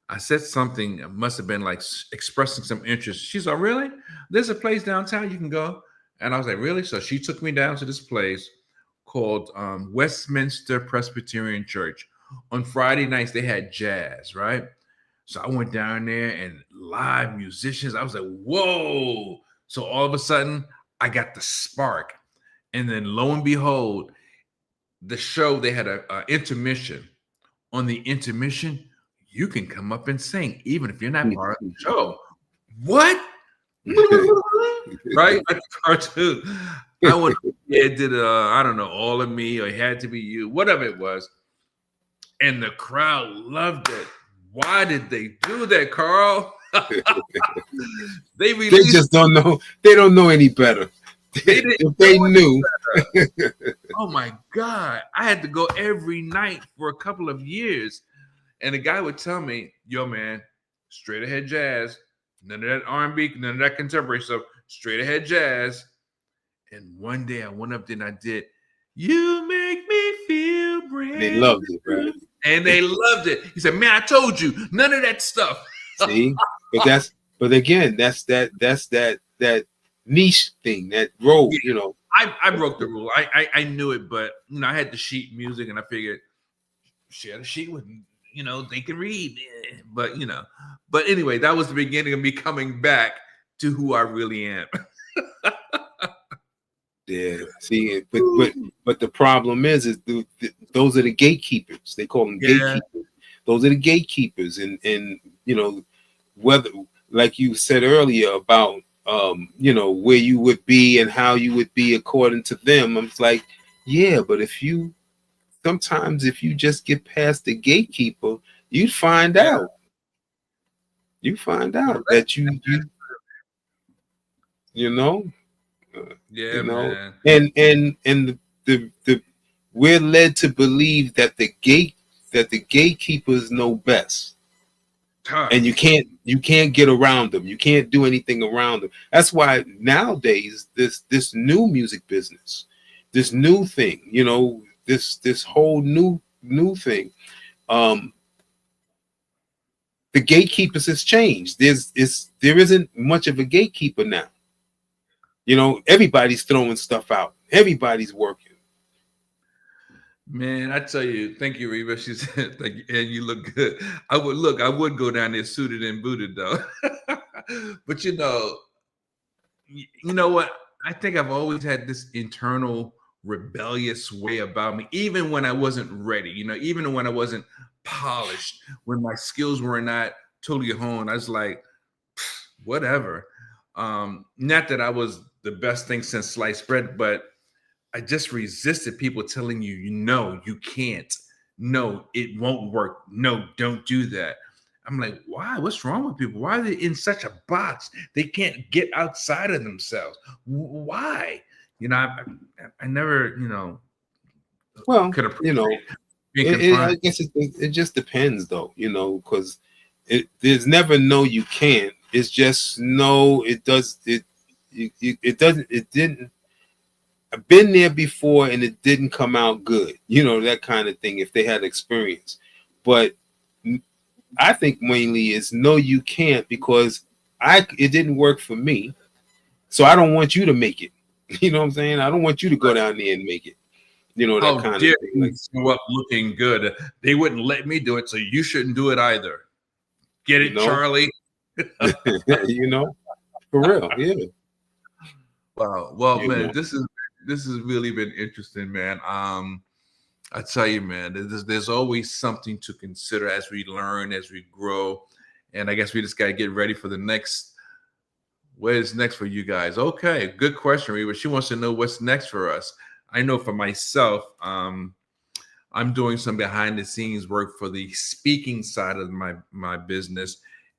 I said something, it must have been like expressing some interest. She's like, really? There's a place downtown you can go. And I was like, really? So she took me down to this place called Westminster Presbyterian Church. On Friday nights, they had jazz, right? So I went down there and live musicians. I was like, whoa. So all of a sudden, I got the spark. And then lo and behold, the show, they had an intermission. On the intermission, you can come up and sing, even if you're not part of the show. What? Right? Like a cartoon. I went, did I don't know, All of Me, or It Had to Be You, whatever it was. And the crowd loved it. Why did they do that, Carl? They They released. just don't know. They don't know any better. They didn't If they know it. knew, Oh my God! I had to go every night for a couple of years, and the guy would tell me, "Yo, man, straight ahead jazz, none of that R&B, none of that contemporary stuff, straight ahead jazz." And one day I went up there and I did, "You make me feel they brand loved it, right? new," and they loved it. He said, "Man, I told you, none of that stuff." See, but again, that's that niche thing, that role, Yeah. you know. I broke the rule. I knew it, but I had the sheet music, and I figured share the sheet with they can read. But but anyway, that was the beginning of me coming back to who I really am. Yeah. See, but the problem is those are the gatekeepers. They call them gatekeepers. Those are the gatekeepers, and whether, like you said earlier about where you would be and how you would be according to them. I'm like, yeah, but sometimes if you just get past the gatekeeper, you find out. You find out that Yeah, man. and the we're led to believe that the gatekeepers know best. And you can't get around them. You can't do anything around them. That's why nowadays this new music business, this new thing, this whole new thing, the gatekeepers has changed. There isn't much of a gatekeeper now. Everybody's throwing stuff out. Everybody's working. Man, I tell you, thank you, Reba. She said, and you look good. I would go down there suited and booted though. But you know what? I think I've always had this internal rebellious way about me, even when I wasn't ready, even when I wasn't polished, when my skills were not totally honed. I was like, whatever. Not that I was the best thing since sliced bread, but I just resisted people telling you, you can't. No, it won't work. No, don't do that. I'm like, why? What's wrong with people? Why are they in such a box? They can't get outside of themselves. Why? I never, Well, could have I guess it just depends though, because there's never no you can't. It's just no, it does it doesn't, it didn't. I've been there before and it didn't come out good, that kind of thing, if they had experience. But I think mainly is no, you can't, because it didn't work for me. So I don't want you to make it. You know what I'm saying? I don't want you to go down there and make it. That kind of thing. Like, show up looking good. They wouldn't let me do it, so you shouldn't do it either. Get it, Charlie? For real, yeah. Wow. Well, man, this has really been interesting, man. I tell you, man, there's always something to consider as we learn, as we grow, and I guess we just got to get ready for the next. What is next for you guys? Okay, good question, Reba. She wants to know what's next for us. I know for myself, I'm doing some behind the scenes work for the speaking side of my business,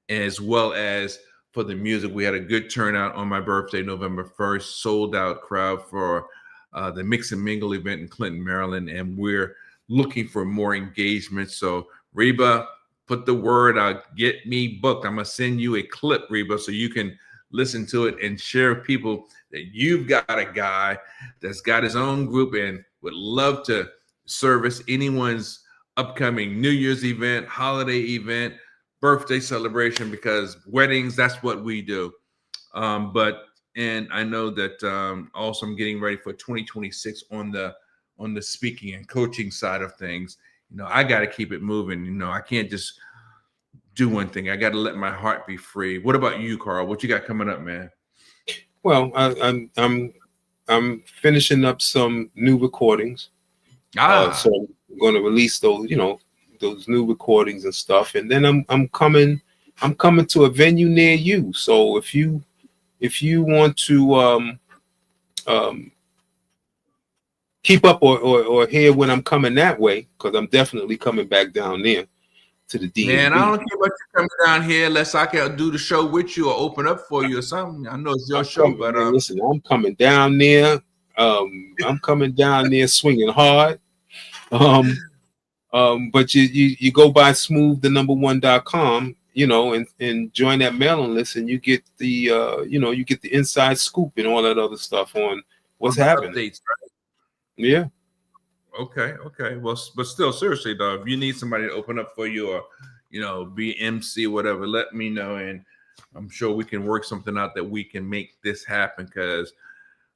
as well as for the music. We had a good turnout on my birthday, November 1st, sold out crowd for the Mix and Mingle event in Clinton, Maryland, and we're looking for more engagement. So Reba, put the word out, get me booked. I'm gonna send you a clip, Reba, so you can listen to it and share with people that you've got a guy that's got his own group and would love to service anyone's upcoming New Year's event, holiday event, birthday celebration, because weddings, that's what we do. And I know that also I'm getting ready for 2026 on the speaking and coaching side of things. I got to keep it moving. I can't just do one thing. I got to let my heart be free. What about you, Carl? What you got coming up, man? Well, I'm finishing up some new recordings. So I'm going to release those, those new recordings and stuff. And then I'm coming to a venue near you. So if you want to keep up or hear when I'm coming that way, because I'm definitely coming back down there. to the DMV. Man, I don't care about you coming down here unless I can do the show with you or open up for you or something. I know it's your show, but man, listen, I'm coming down there. I'm coming down there swinging hard. But you go by smooth1.com, and join that mailing list, and you get the you get the inside scoop and all that other stuff on what's happening. Updates, right? Yeah. Okay. Well, but still, seriously though, if you need somebody to open up for you or be MC or whatever, let me know, and I'm sure we can work something out that we can make this happen. Because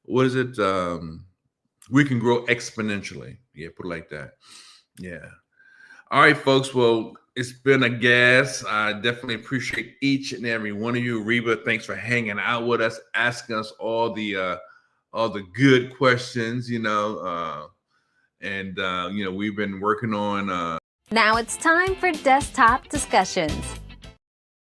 what is it? We can grow exponentially. Yeah, put it like that. Yeah. All right, folks. Well, it's been a gas. I definitely appreciate each and every one of you. Reba, thanks for hanging out with us, asking us all the good questions. And we've been working on. Now it's time for desktop discussions.